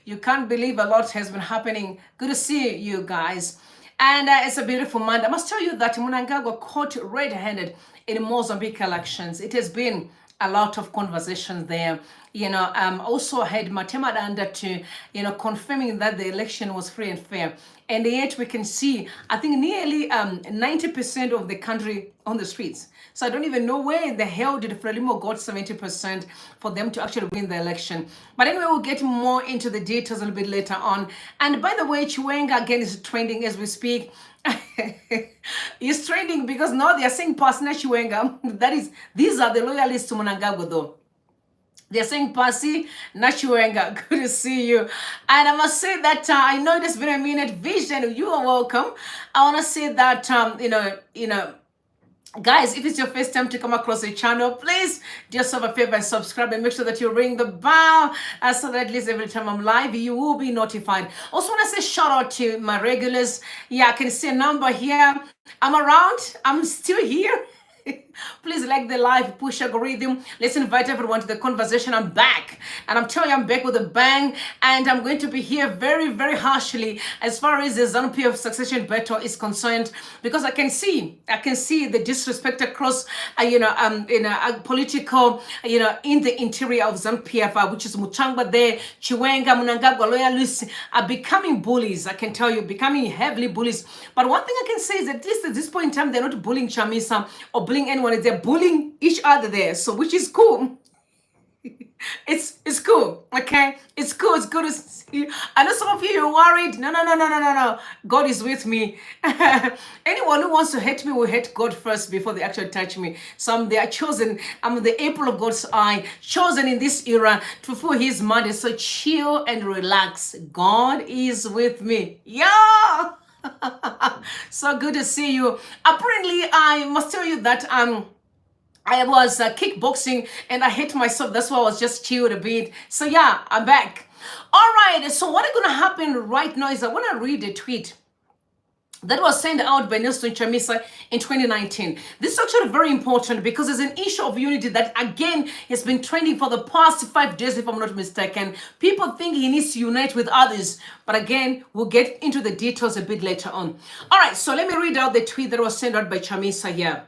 You can't believe a lot has been happening. Good to see you guys. And it's a beautiful Monday. I must tell you that Mnangagwa caught red-handed in Mozambique elections. It has been a lot of conversations there. Also had Matema under to, confirming that the election was free and fair. And yet we can see, I think nearly 90% of the country on the streets. So I don't even know where in the hell did Frelimo got 70% for them to actually win the election. But anyway, we'll get more into the details a little bit later on. And by the way, Chiwenga again is trending as we speak. He's trending because now they are saying Pasina Chiwenga. These are the loyalists to Mnangagwa though. They're saying Pasi Chiwenga, good to see you. And I must say that I know it has been a minute. Vision, you are welcome. I want to say that guys, if it's your first time to come across the channel, please do yourself a favor and subscribe and make sure that you ring the bell so that at least every time I'm live, you will be notified. Also want to say shout out to my regulars. Yeah, I can see a number here. I'm around. I'm still here. Please like the live, push algorithm. Let's invite everyone to the conversation. I'm back. And I'm telling you, I'm back with a bang. And I'm going to be here very, very harshly as far as the ZANU-PF succession battle is concerned. Because I can see the disrespect across, political, in the interior of ZANU-PF, which is Mutsvangwa there, Chiwenga, Mnangagwa, loyalists are becoming bullies. I can tell you, becoming heavily bullies. But one thing I can say is that at least at this point in time, they're not bullying Chamisa or bullying anyone. They're bullying each other there, so which is cool. It's cool, okay? It's cool. It's good to see you. I know some of you are worried. No. God is with me. Anyone who wants to hate me will hate God first before they actually touch me. So they are chosen. I'm the apple of God's eye, chosen in this era to fulfill His mandate. So chill and relax. God is with me. Yeah. So good to see you. Apparently, I must tell you that I was kickboxing and I hit myself. That's why I was just chilled a bit. So yeah, I'm back. All right. So what is going to happen right now is I want to read a tweet that was sent out by Nelson Chamisa in 2019. This is actually very important because it's an issue of unity that, again, has been trending for the past 5 days, if I'm not mistaken. People think he needs to unite with others. But again, we'll get into the details a bit later on. All right, so let me read out the tweet that was sent out by Chamisa here.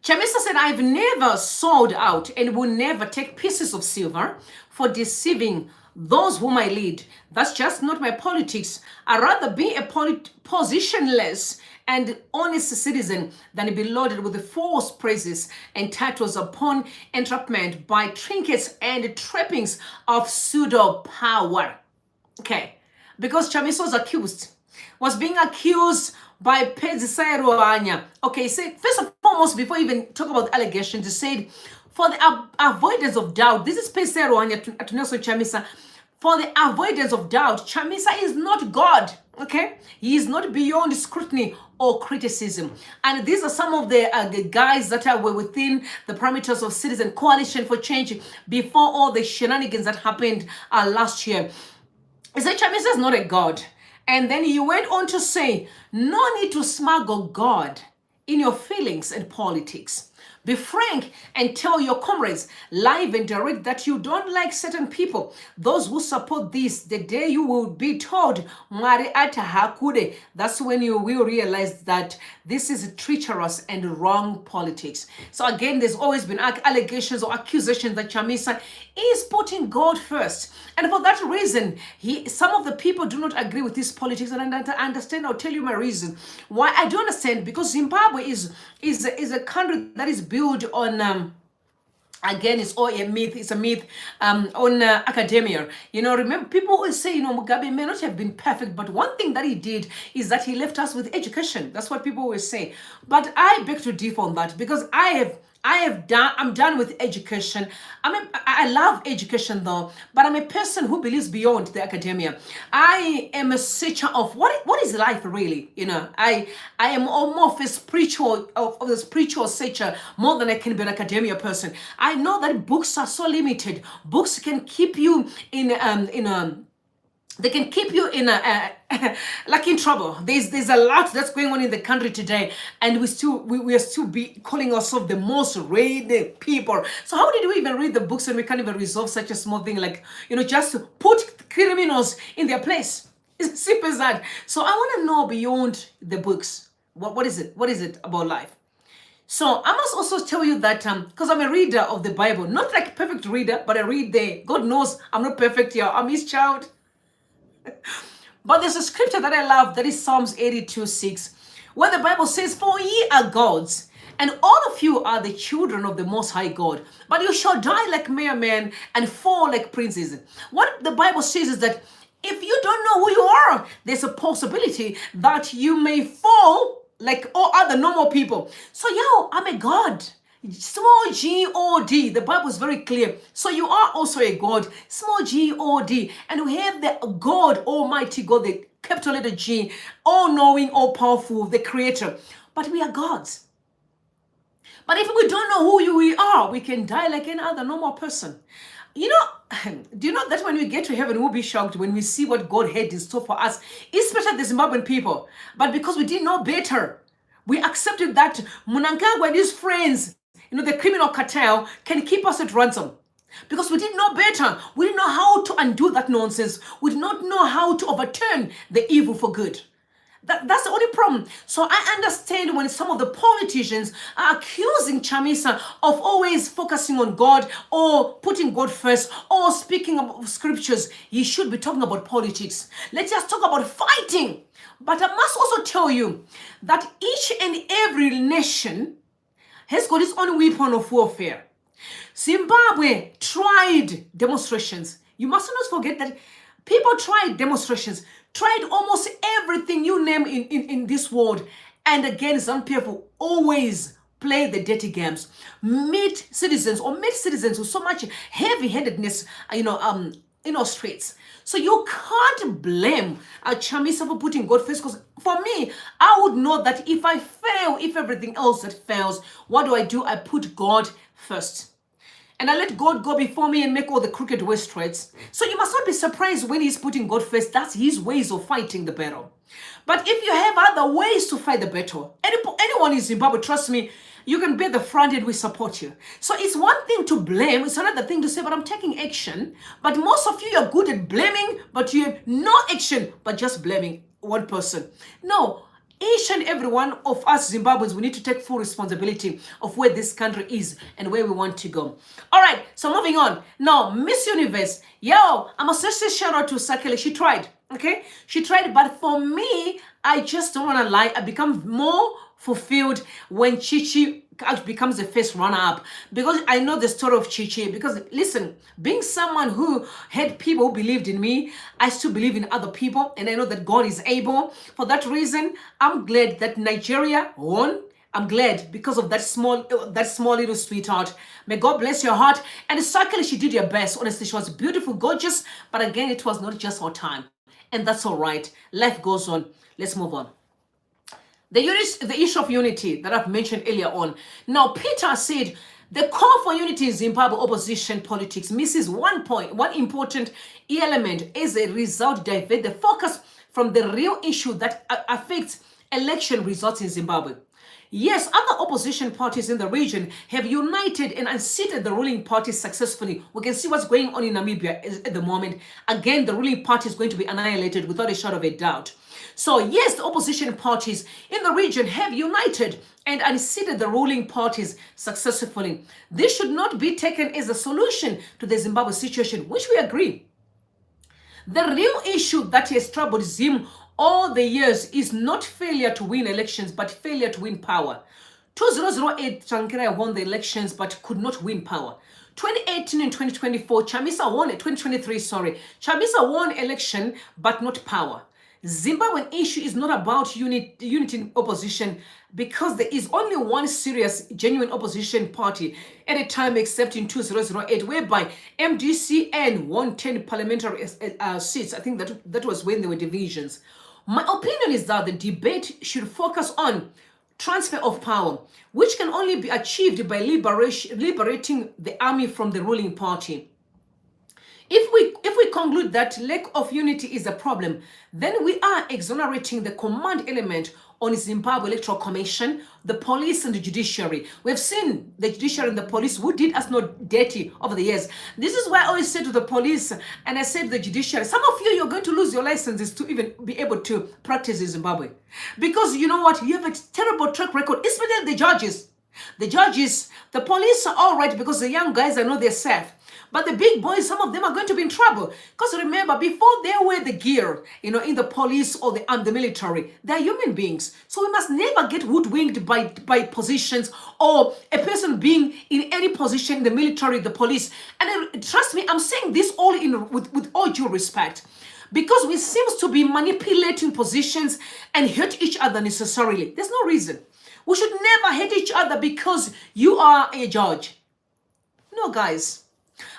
Chamisa said, I've never sold out and will never take pieces of silver for deceiving those whom I lead. That's just not my politics. I'd rather be a positionless and honest citizen than be loaded with the false praises and titles upon entrapment by trinkets and trappings of pseudo power. Okay, because Chamisa was being accused by Pezisairoanya. Okay, so first and foremost, before I even talk about the allegations, he said, for the avoidance of doubt, this is Pezisairoanya to Nelson Chamisa. For the avoidance of doubt, Chamisa is not God, okay? He is not beyond scrutiny or criticism. And these are some of the guys that were within the parameters of Citizen Coalition for Change before all the shenanigans that happened last year. He said Chamisa is not a God. And then he went on to say, no need to smuggle God in your feelings and politics. Be frank and tell your comrades live and direct that you don't like certain people. Those who support this, the day you will be told, Mari ata hakude, that's when you will realize that this is treacherous and wrong politics. So again, there's always been allegations or accusations that Chamisa is putting God first. And for that reason, some of the people do not agree with this politics. And I understand, I'll tell you my reason. Why I do understand, because Zimbabwe is a country that is built on again, it's all a myth. It's a myth on academia. Remember, people always say, Mugabe may not have been perfect, but one thing that he did is that he left us with education. That's what people always say. But I beg to differ on that because I'm done with education. I love education though, but I'm a person who believes beyond the academia. I am a searcher of what is life really. I am more of a spiritual searcher more than I can be an academia person. I know that books are so limited. Books can keep you in they can keep you in like in trouble. There's a lot that's going on in the country today, and we are still be calling ourselves the most read people. So how did we even read the books when we can't even resolve such a small thing like, just to put criminals in their place? It's as simple as that. So I want to know beyond the books, what is it? What is it about life? So I must also tell you that because I'm a reader of the Bible, not like a perfect reader, but I read God knows I'm not perfect here. I'm his child. But there's a scripture that I love, that is Psalms 82:6, where the Bible says, "For ye are gods, and all of you are the children of the Most High God. But you shall die like mere men and fall like princes." What the Bible says is that if you don't know who you are, there's a possibility that you may fall like all other normal people. So, I'm a God. Small G-O-D. The Bible is very clear. So you are also a God. Small G-O-D. And we have the God, Almighty God, the capital letter G, all-knowing, all-powerful, the creator. But we are gods. But if we don't know who we are, we can die like any other normal person. Do you know that when we get to heaven, we'll be shocked when we see what God had in store for us, especially the Zimbabwean people. But because we didn't know better, we accepted that Mnangagwa and his friends, the criminal cartel, can keep us at ransom. Because we didn't know better. We didn't know how to undo that nonsense. We did not know how to overturn the evil for good. That's the only problem. So I understand when some of the politicians are accusing Chamisa of always focusing on God or putting God first or speaking of scriptures. He should be talking about politics. Let's just talk about fighting. But I must also tell you that each and every nation has got its own weapon of warfare. Zimbabwe tried demonstrations. You must not forget that people tried demonstrations, tried almost everything you name in this world. And again, some people always play the dirty games. Meet citizens with so much heavy-handedness, streets. So you can't blame Chamisa for putting God first, because for me, I would know that if I fail, if everything else that fails, what do? I put God first. And I let God go before me and make all the crooked ways straight. So you must not be surprised when he's putting God first. That's his ways of fighting the battle. But if you have other ways to fight the battle, anyone in Zimbabwe, trust me, you can be at the front and we support you. So it's one thing to blame. It's another thing to say, but I'm taking action. But most of you are good at blaming, but you have no action, but just blaming one person. No. Each and every one of us Zimbabweans, we need to take full responsibility of where this country is and where we want to go. All right, so moving on. Now, Miss Universe. I must just say shout out to Sakele. She tried, okay? She tried, but for me, I just don't want to lie. I become more fulfilled when Chichi becomes the first runner-up, because I know the story of Chichi. Because listen, being someone who had people who believed in me, I still believe in other people, and I know that God is able. For that reason, I'm glad that Nigeria won. I'm glad because of that small little sweetheart. May God bless your heart. And certainly she did her best. Honestly, she was beautiful, gorgeous, but again, it was not just her time, and that's all right. Life goes on. Let's move on. The issue of unity that I've mentioned earlier on. Now, Peter said the call for unity in Zimbabwe opposition politics misses one important element. As a result, divert the focus from the real issue that affects election results in Zimbabwe. Yes, other opposition parties in the region have united and unseated the ruling party successfully. We can see what's going on in Namibia at the moment. Again, the ruling party is going to be annihilated without a shadow of a doubt. So yes, the opposition parties in the region have united and unseated the ruling parties successfully. This should not be taken as a solution to the Zimbabwe situation, which we agree. The real issue that has troubled Zim all the years is not failure to win elections, but failure to win power. 2008, Tsvangirai won the elections, but could not win power. 2018 and 2024, Chamisa won election, but not power. Zimbabwean issue is not about unity in opposition, because there is only one serious, genuine opposition party at a time, except in 2008, whereby MDCN won 10 parliamentary seats. I think that was when there were divisions. My opinion is that the debate should focus on transfer of power, which can only be achieved by liberating the army from the ruling party. If we conclude that lack of unity is a problem, then we are exonerating the command element on the Zimbabwe Electoral Commission, the police and the judiciary. We've seen the judiciary and the police who did us not dirty over the years. This is why I always say to the police and I say to the judiciary, some of you, you're going to lose your licenses to even be able to practice in Zimbabwe. Because you know what? You have a terrible track record, especially the judges. The judges, the police are all right because the young guys, I know they're safe. But the big boys, some of them are going to be in trouble. Because remember, before they wear the gear, in the police or the military, they're human beings. So we must never get hoodwinked by positions or a person being in any position in the military, the police. And trust me, I'm saying this all with all due respect. Because we seem to be manipulating positions and hurt each other necessarily. There's no reason. We should never hate each other because you are a judge. No, guys.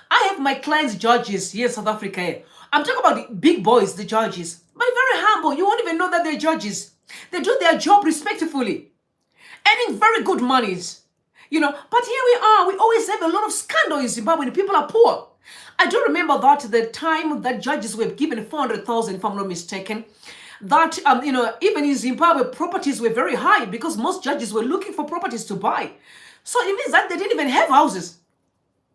I have my clients judges here in South Africa. I'm talking about the big boys, the judges. But very humble. You won't even know that they're judges. They do their job respectfully. Earning very good monies. But here we are. We always have a lot of scandal in Zimbabwe and people are poor. I do remember that the time that judges were given 400,000, if I'm not mistaken, that, even in Zimbabwe, properties were very high because most judges were looking for properties to buy. So it means that they didn't even have houses.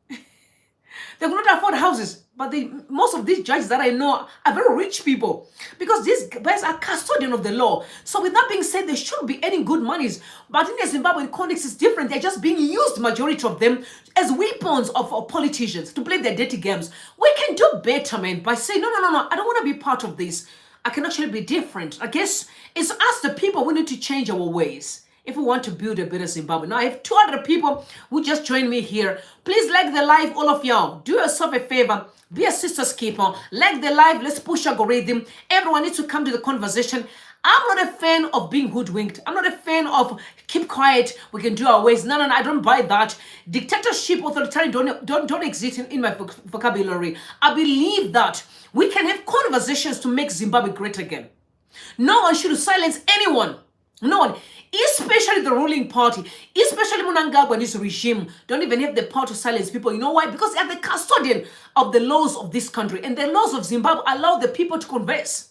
They could not afford houses. But most of these judges that I know are very rich people because these guys are custodian of the law. So with that being said, they should be earning good monies. But in the Zimbabwean context, it's different. They're just being used, majority of them, as weapons of politicians to play their dirty games. We can do better, man, by saying, no, I don't want to be part of this. I can actually be different. I guess it's us, the people, we need to change our ways if we want to build a better Zimbabwe. Now, I have 200 people who just joined me here. Please like the live, all of y'all. Do yourself a favor. Be a sister's keeper. Like the live. Let's push algorithm. Everyone needs to come to the conversation. I'm not a fan of being hoodwinked. I'm not a fan of keep quiet, we can do our ways. No, I don't buy that. Dictatorship, authoritarian don't exist in my vocabulary. I believe that we can have conversations to make Zimbabwe great again. No one should silence anyone. No one, especially the ruling party, especially Mnangagwa and his regime, don't even have the power to silence people. You know why? Because they are the custodian of the laws of this country. And the laws of Zimbabwe allow the people to converse.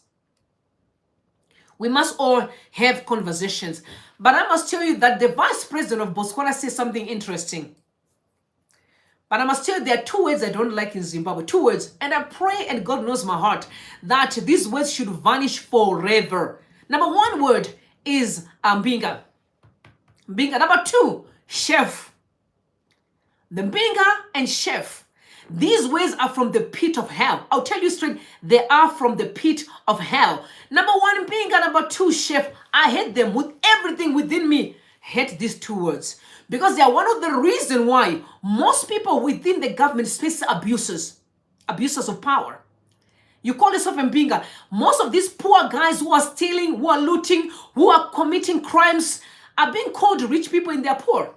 We must all have conversations. But I must tell you that the vice president of Botswana says something interesting. But I must tell you, there are 2 words I don't like in Zimbabwe. 2 words. And I pray, and God knows my heart, that these words should vanish forever. Number 1 word is Mbinga. Mbinga. Number 2, chef. The Mbinga and chef. These words are from the pit of hell. I'll tell you straight, they are from the pit of hell. Number 1, Mbinga. Number 2, chef. I hate them with everything within me. Hate these 2 words. Because they are one of the reasons why most people within the government face abusers of power. You call yourself Mbinga. Most of these poor guys who are stealing, who are looting, who are committing crimes are being called rich people and they are poor.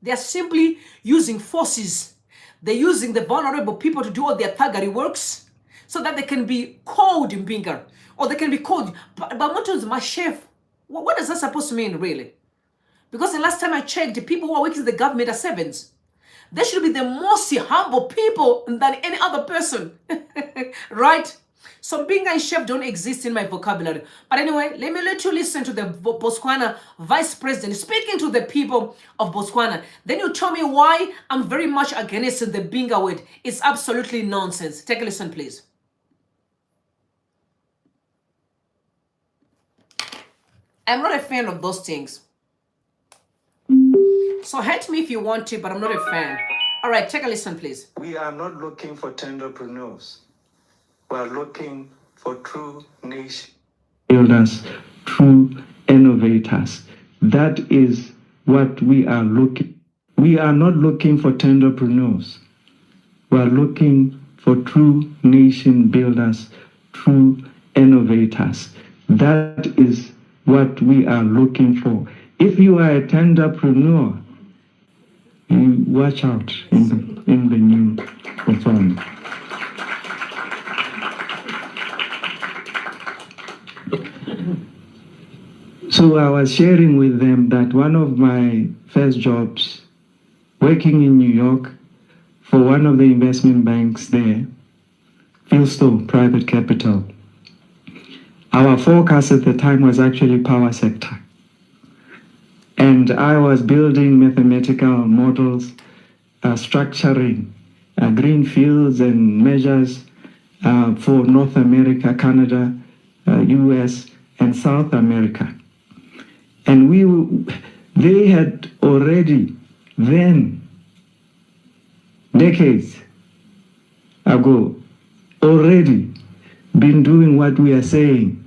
They are simply using forces. They're using the vulnerable people to do all their thuggery works so that they can be called Mbinga. Or they can be called, but what is my chef? What is that supposed to mean, really? Because the last time I checked, the people who are working in the government are servants. They should be the most humble people than any other person. Right? So Mbinga and chef don't exist in my vocabulary. But anyway, let you listen to the Botswana vice president speaking to the people of Botswana. Then you tell me why I'm very much against the Mbinga word. It's absolutely nonsense. Take a listen, please. I'm not a fan of those things. So hate me if you want to, but I'm not a fan. All right, take a listen, please. We are not looking for tenderpreneurs. We are looking for true nation builders, true innovators. That is what we are looking. We are not looking for tenderpreneurs. We are looking for true nation builders, true innovators. That is what we are looking for. If you are a tenderpreneur, you watch out in the new Botswana. So I was sharing with them that one of my first jobs, working in New York for one of the investment banks there, Houston private capital. Our focus at the time was actually power sector. And I was building mathematical models, structuring green fields and measures for North America, Canada, US, and South America. And they had already then, decades ago, already been doing what we are saying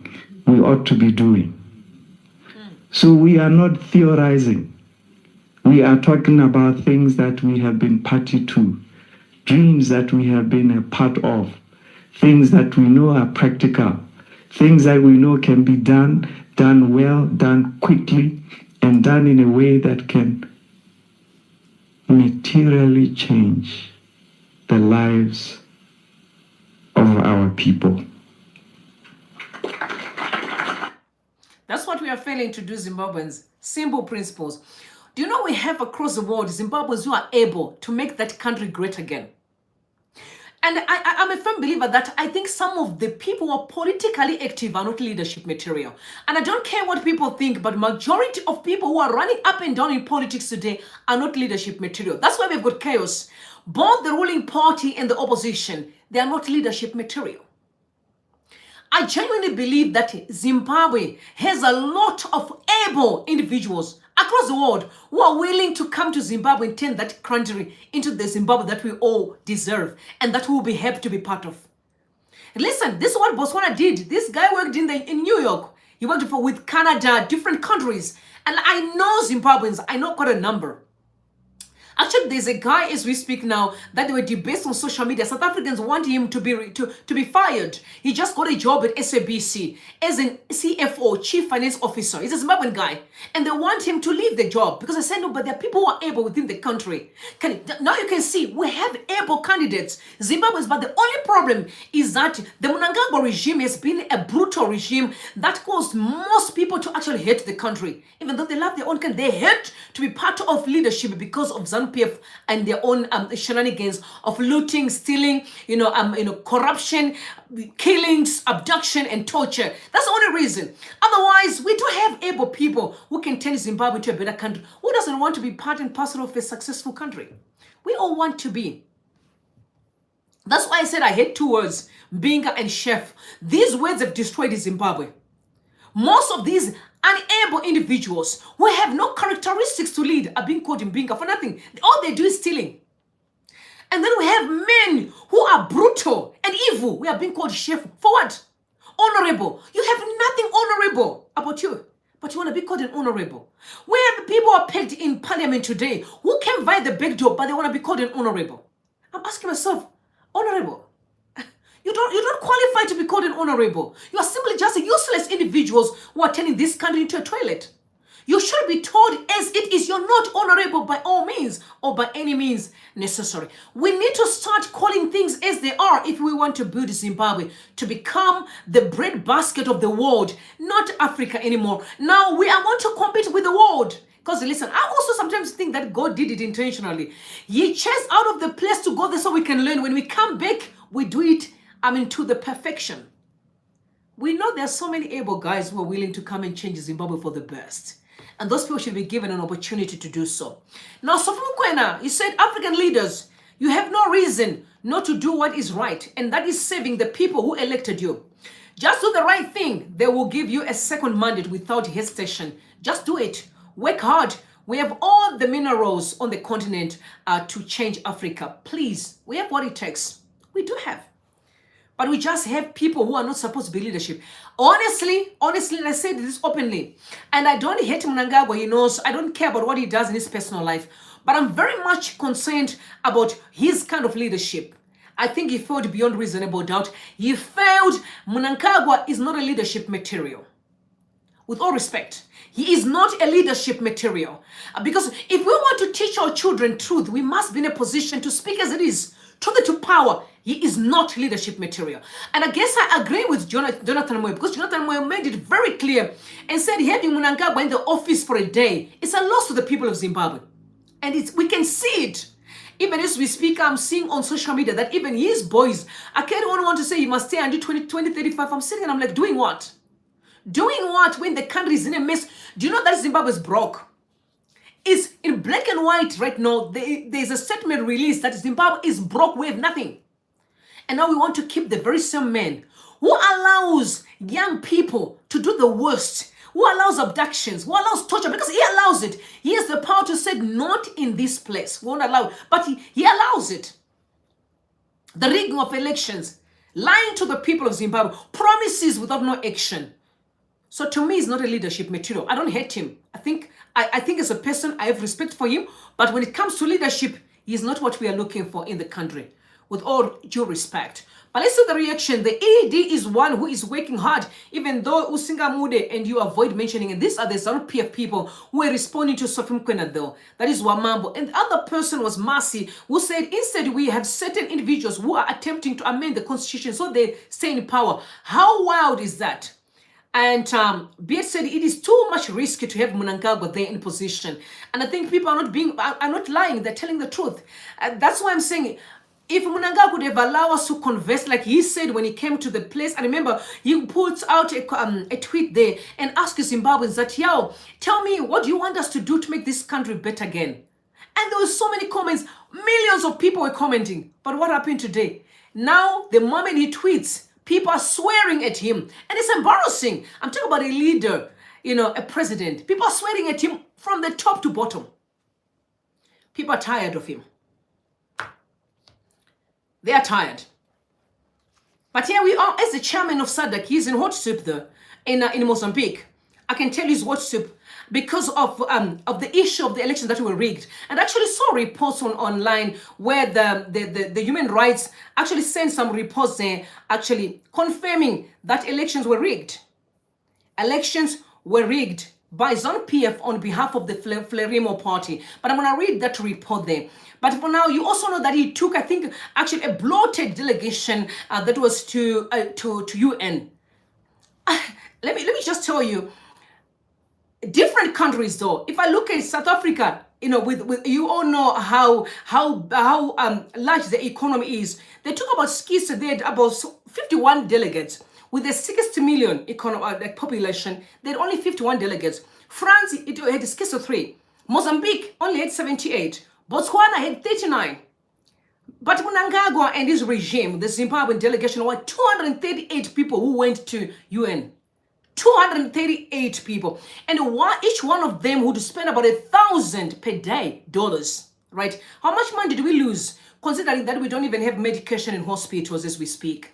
we ought to be doing. So we are not theorizing. We are talking about things that we have been party to, dreams that we have been a part of, things that we know are practical, things that we know can be done well, done quickly, and done in a way that can materially change the lives of our people. That's what we are failing to do, Zimbabweans. Simple principles. Do you know we have across the world Zimbabweans who are able to make that country great again? And I'm a firm believer that I think some of the people who are politically active are not leadership material. And I don't care what people think, but majority of people who are running up and down in politics today are not leadership material. That's why we've got chaos. Both the ruling party and the opposition, they are not leadership material. I genuinely believe that Zimbabwe has a lot of able individuals across the world who are willing to come to Zimbabwe and turn that country into the Zimbabwe that we all deserve and that we will be happy to be part of. Listen, this is what Botswana did. This guy worked in New York. He worked with Canada, different countries. And I know Zimbabweans, I know quite a number. Actually, there's a guy as we speak now that they were debating on social media. South Africans want him to be fired. He just got a job at SABC as an CFO, Chief Finance Officer. He's a Zimbabwean guy. And they want him to leave the job because I said, no, but there are people who are able within the country. Now you can see we have able candidates, Zimbabweans, but the only problem is that the Mnangagwa regime has been a brutal regime that caused most people to actually hate the country. Even though they love their own country, they hate to be part of leadership because of ZANU-PF and their own shenanigans of looting, stealing, corruption, killings, abduction, and torture. That's the only reason. Otherwise, we do have able people who can turn Zimbabwe into a better country. Who doesn't want to be part and parcel of a successful country? We all want to be. That's why I said I hate two words, Binga and chef. These words have destroyed Zimbabwe. Most of these unable individuals who have no characteristics to lead are being called in Binga for nothing. All they do is stealing. And then we have men who are brutal and evil. We are being called chef for what? Honorable. You have nothing honorable about you, but you want to be called an honorable. We have people who are pegged in parliament today who came via the back door, but they want to be called an honorable. I'm asking myself, honorable? You don't qualify to be called an honorable. You are simply just useless individuals who are turning this country into a toilet. You should be told as it is, you're not honorable by all means or by any means necessary. We need to start calling things as they are if we want to build Zimbabwe to become the breadbasket of the world, not Africa anymore. Now we are going to compete with the world. Because listen, I also sometimes think that God did it intentionally. He chased out of the place to go there so we can learn. When we come back, we do it to the perfection. We know there are so many able guys who are willing to come and change Zimbabwe for the best. And those people should be given an opportunity to do so. Now, Mutsvangwa, he said, African leaders, you have no reason not to do what is right. And that is saving the people who elected you. Just do the right thing. They will give you a second mandate without hesitation. Just do it. Work hard. We have all the minerals on the continent to change Africa. Please, we have what it takes. We do have. But we just have people who are not supposed to be leadership. Honestly, I say this openly. And I don't hate Mnangagwa, he knows. I don't care about what he does in his personal life. But I'm very much concerned about his kind of leadership. I think he failed beyond reasonable doubt. He failed. Mnangagwa is not a leadership material. With all respect, he is not a leadership material. Because if we want to teach our children truth, we must be in a position to speak as it is. Truth to power. He is not leadership material. And I guess I agree with Jonathan Moyo, because Jonathan Moyo made it very clear and said having Mnangagwa in the office for a day is a loss to the people of Zimbabwe. And we can see it. Even as we speak, I'm seeing on social media that even his boys, I can't want to say you must stay until 2035. I'm sitting and I'm like, doing what? Doing what when the country is in a mess? Do you know that Zimbabwe is broke? It's in black and white right now. There's a statement released that Zimbabwe is broke. We have nothing. And now we want to keep the very same man who allows young people to do the worst, who allows abductions, who allows torture, because he allows it. He has the power to say, not in this place. We won't allow it. But he allows it. The rigging of elections, lying to the people of Zimbabwe, promises without no action. So to me, it's not a leadership material. I don't hate him. I think as a person, I have respect for him. But when it comes to leadership, he's not what we are looking for in the country, with all due respect. But let's see the reaction. The ED is one who is working hard, even though Usingamude and you avoid mentioning, and these are the ZANU-PF people who are responding to Sophie Mkwena though. That is Wamambo. And the other person was Mercy, who said, instead we have certain individuals who are attempting to amend the constitution so they stay in power. How wild is that? And Beat said it is too much risk to have Mnangagwa there in position. And I think people are not lying, they're telling the truth. That's why I'm saying, if Mnangagwa would have allowed us to converse like he said when he came to the place, and remember, he puts out a tweet there and asks Zimbabweans that, yo, tell me, what do you want us to do to make this country better again? And there were so many comments, millions of people were commenting. But what happened today? Now, the moment he tweets, people are swearing at him. And it's embarrassing. I'm talking about a leader, a president. People are swearing at him from the top to bottom. People are tired of him. They are tired. But here we are as the chairman of SADC. He's in hot soup though, in Mozambique. I can tell he's hot soup because of the issue of the elections that were rigged. And I actually saw reports online where the human rights actually sent some reports there actually confirming that elections were rigged. Elections were rigged by ZANU-PF on behalf of the Frelimo party. But I'm going to read that report there. But for now, you also know that he took, I think, actually a bloated delegation that was to UN. Let me just tell you, different countries though. If I look at South Africa, with you all know how large the economy is. They talk about skis. They had about 51 delegates. With a 60 million population, they had only 51 delegates. France, it had schizophrenia. Mozambique only had 78. Botswana had 39. But Mnangagwa and his regime, the Zimbabwean delegation, were 238 people who went to UN. 238 people. And each one of them would spend about $1,000 per day, right? How much money did we lose, considering that we don't even have medication in hospitals as we speak?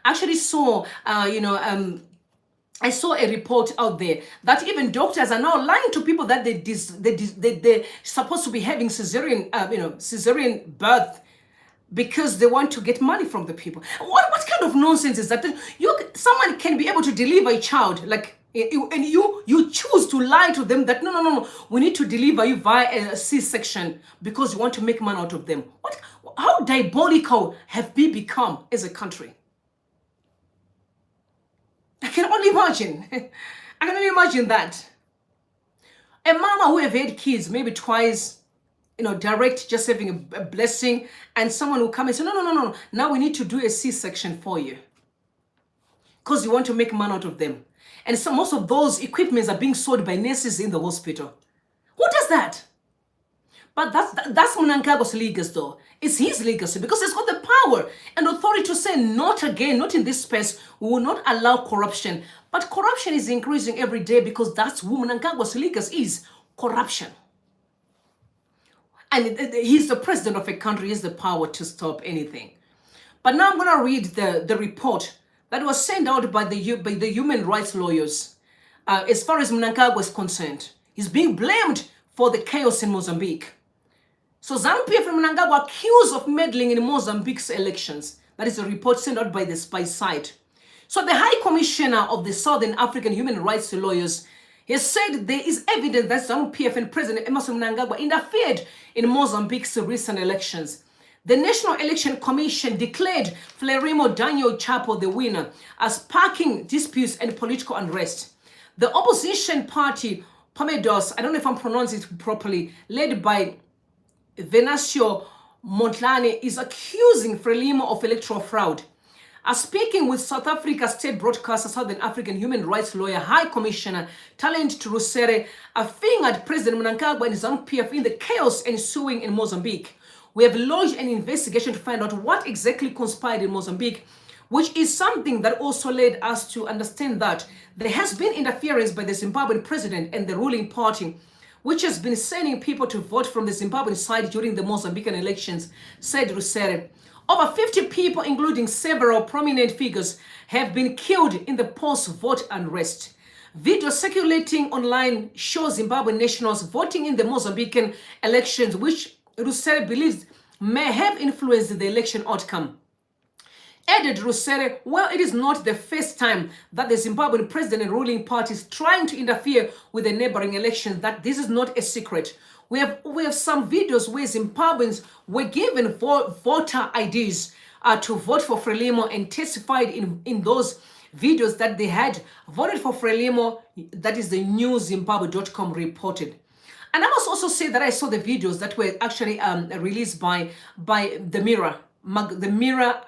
I actually saw, I saw a report out there that even doctors are now lying to people that they're supposed to be having cesarean birth because they want to get money from the people. What kind of nonsense is that? Someone can be able to deliver a child, and you choose to lie to them that no, we need to deliver you via a C-section because you want to make money out of them. How diabolical have we become as a country? I can only imagine. I can only imagine that. A mama who have had kids maybe twice, direct, just having a blessing, and someone will come and say, no, now we need to do a C-section for you. Because you want to make money out of them. And so most of those equipments are being sold by nurses in the hospital. Who does that? But that's Mnangagwa's legacy though. It's his legacy because he's got the power and authority to say, not again, not in this space. We will not allow corruption. But corruption is increasing every day because that's who Mnangagwa's legacy is, corruption. And he's the president of a country, he has the power to stop anything. But now I'm going to read the report that was sent out by the human rights lawyers. As far as Mnangagwa is concerned, he's being blamed for the chaos in Mozambique. So ZANU-PF and Mnangagwa accused of meddling in Mozambique's elections. That is a report sent out by the spy site. So the High Commissioner of the Southern African Human Rights Lawyers has said there is evidence that ZANU-PF and President Emmerson Mnangagwa interfered in Mozambique's recent elections. The National Election Commission declared Frelimo Daniel Chapo the winner as sparking disputes and political unrest. The opposition party, Pomedos, I don't know if I'm pronouncing it properly, led by Venancio Motlane is accusing Frelimo of electoral fraud. Speaking with South Africa state broadcaster, Southern African human rights lawyer, High Commissioner Talent Trusere, fingered President Mnangagwa and ZANU-PF in the chaos ensuing in Mozambique. We have launched an investigation to find out what exactly conspired in Mozambique, which is something that also led us to understand that there has been interference by the Zimbabwean president and the ruling party, which has been sending people to vote from the Zimbabwean side during the Mozambican elections, said Rusere. Over 50 people, including several prominent figures, have been killed in the post-vote unrest. Video circulating online shows Zimbabwean nationals voting in the Mozambican elections, which Rusere believes may have influenced the election outcome. Added Rusere, well, it is not the first time that the Zimbabwean president and ruling party is trying to interfere with the neighboring elections, that this is not a secret. We have some videos where Zimbabweans were given voter IDs to vote for Frelimo and testified in those videos that they had voted for Frelimo. That is the newzimbabwe.com reported. And I must also say that I saw the videos that were actually released by the Mirror. The Mirror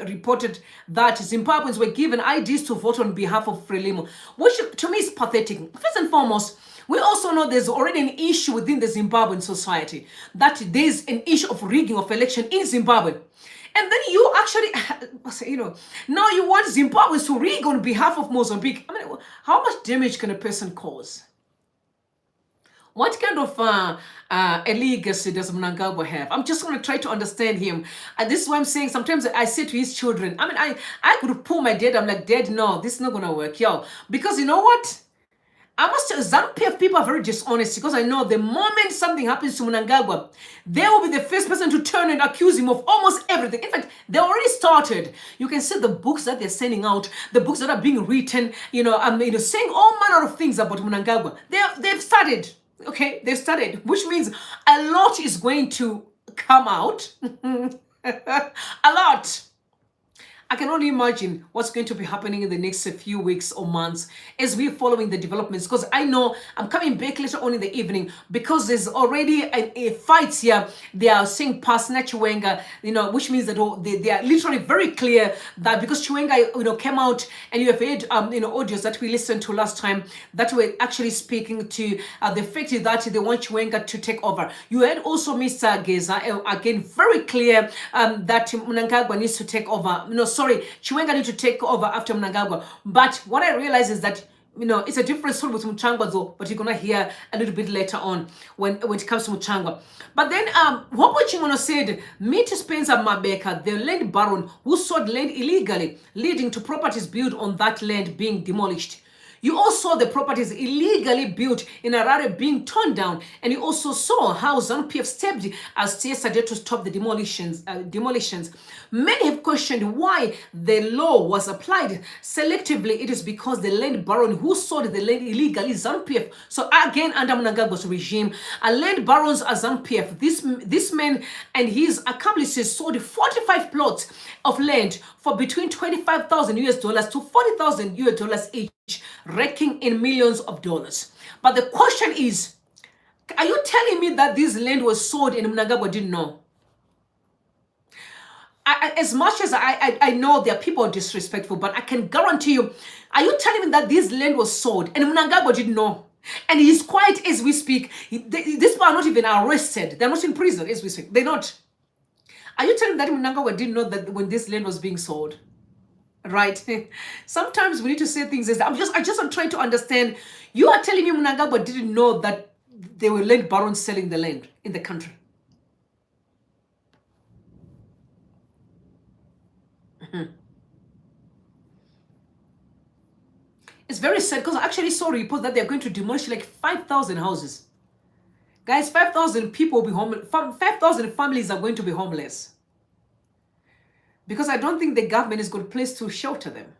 reported that Zimbabweans were given IDs to vote on behalf of Frelimo, which to me is pathetic. First and foremost, we also know there's already an issue within the Zimbabwean society, that there's an issue of rigging of election in Zimbabwe. And then you actually, now you want Zimbabweans to rig on behalf of Mozambique. I mean, how much damage can a person cause? What kind of a legacy does Mnangagwa have? I'm just going to try to understand him. And this is why I'm saying sometimes I say to his children, I mean, I could pull my dad. I'm like, Dad, no, this is not going to work, yo. Because you know what? I must tell you, ZANU-PF people are very dishonest, because I know the moment something happens to Mnangagwa, they will be the first person to turn and accuse him of almost everything. In fact, they already started. You can see the books that they're sending out, the books that are being written, saying all manner of things about Mnangagwa. They've started. Okay, they've started, which means a lot is going to come out. A lot. I can only imagine what's going to be happening in the next few weeks or months as we're following the developments, because I know I'm coming back later on in the evening, because there's already a fight here. They are saying past Chiwenga, which means that they are literally very clear that because Chiwenga, came out, and you have heard, audios that we listened to last time that were actually speaking to the fact that they want Chiwenga to take over. You heard also Mr. Geza, again, very clear that Mnangagwa needs to take over. Chiwenga needs to take over after Mnangagwa. But what I realize is that, it's a different story with Mutsvangwa though, but you're going to hear a little bit later on when it comes to Mutsvangwa. But then, what Chiwenga said, meet Spencer Mabeka, the land baron who sold land illegally, leading to properties built on that land being demolished. You also saw the properties illegally built in Harare being torn down, and you also saw how ZANU-PF stepped as yesterday to stop the demolitions. Many have questioned why the law was applied selectively. It is because the land baron who sold the land illegally is ZANU-PF. So again, under Mnangagwa's regime, land barons are ZANU-PF. This man and his accomplices sold 45 plots of land for between $25,000 to $40,000 each, raking in millions of dollars. But the question is, are you telling me that this land was sold and Mnangagwa didn't know? As much as I know there are people disrespectful, but I can guarantee you, are you telling me that this land was sold and Mnangagwa didn't know? And he's quiet as we speak. These people are not even arrested. They're not in prison as we speak. They're not. Are you telling me that Mnangagwa didn't know that when this land was being sold? Right? Sometimes we need to say things as I'm trying to understand. You are telling me Mnangagwa didn't know that there were land barons selling the land in the country. It's very sad, because I actually saw reports that they're going to demolish like 5,000 houses. Guys, 5,000 people will be homeless. 5,000 families are going to be homeless. Because I don't think the government is going to place to shelter them.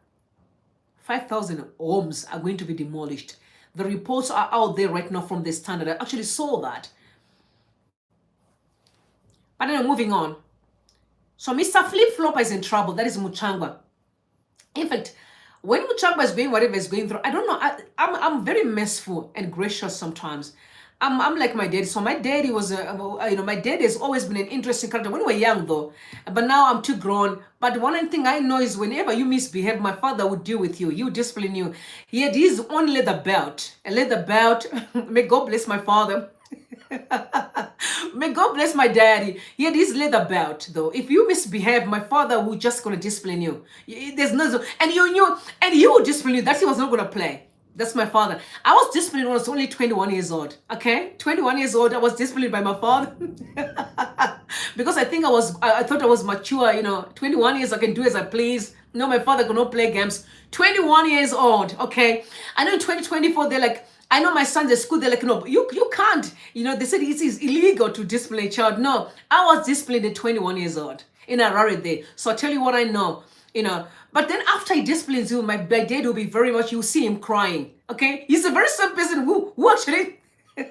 5,000 homes are going to be demolished. The reports are out there right now from the Standard. I actually saw that. But then moving on. So Mr. Flip-Flopper is in trouble. That is Mutsvangwa. In fact, when Mutsvangwa is going whatever is going through, I don't know. I'm very merciful and gracious sometimes. I'm like my daddy. So my daddy was, my dad has always been an interesting character when we were young, though. But now I'm too grown. But one thing I know is whenever you misbehave, my father would deal with you. He would discipline you. He had his own leather belt. A leather belt. May God bless my father. May God bless my daddy. He had his leather belt, though. If you misbehave, my father would just gonna discipline you. There's no, and you knew, and he would discipline you. That he was not gonna play. That's my father. I was disciplined when I was only 21 years old. Okay, 21 years old. I was disciplined by my father because I think I thought I was mature. 21 years I can do as I please. No, my father could not play games. 21 years old. Okay, I know in 2024 they're like. I know my sons at school, they're like, no, you can't. They said it is illegal to discipline a child. No, I was disciplined at 21 years old in Harare there. So I'll tell you what I know, But then after he disciplines you, my dad will be very much, you'll see him crying, okay? He's a very simple person who actually, and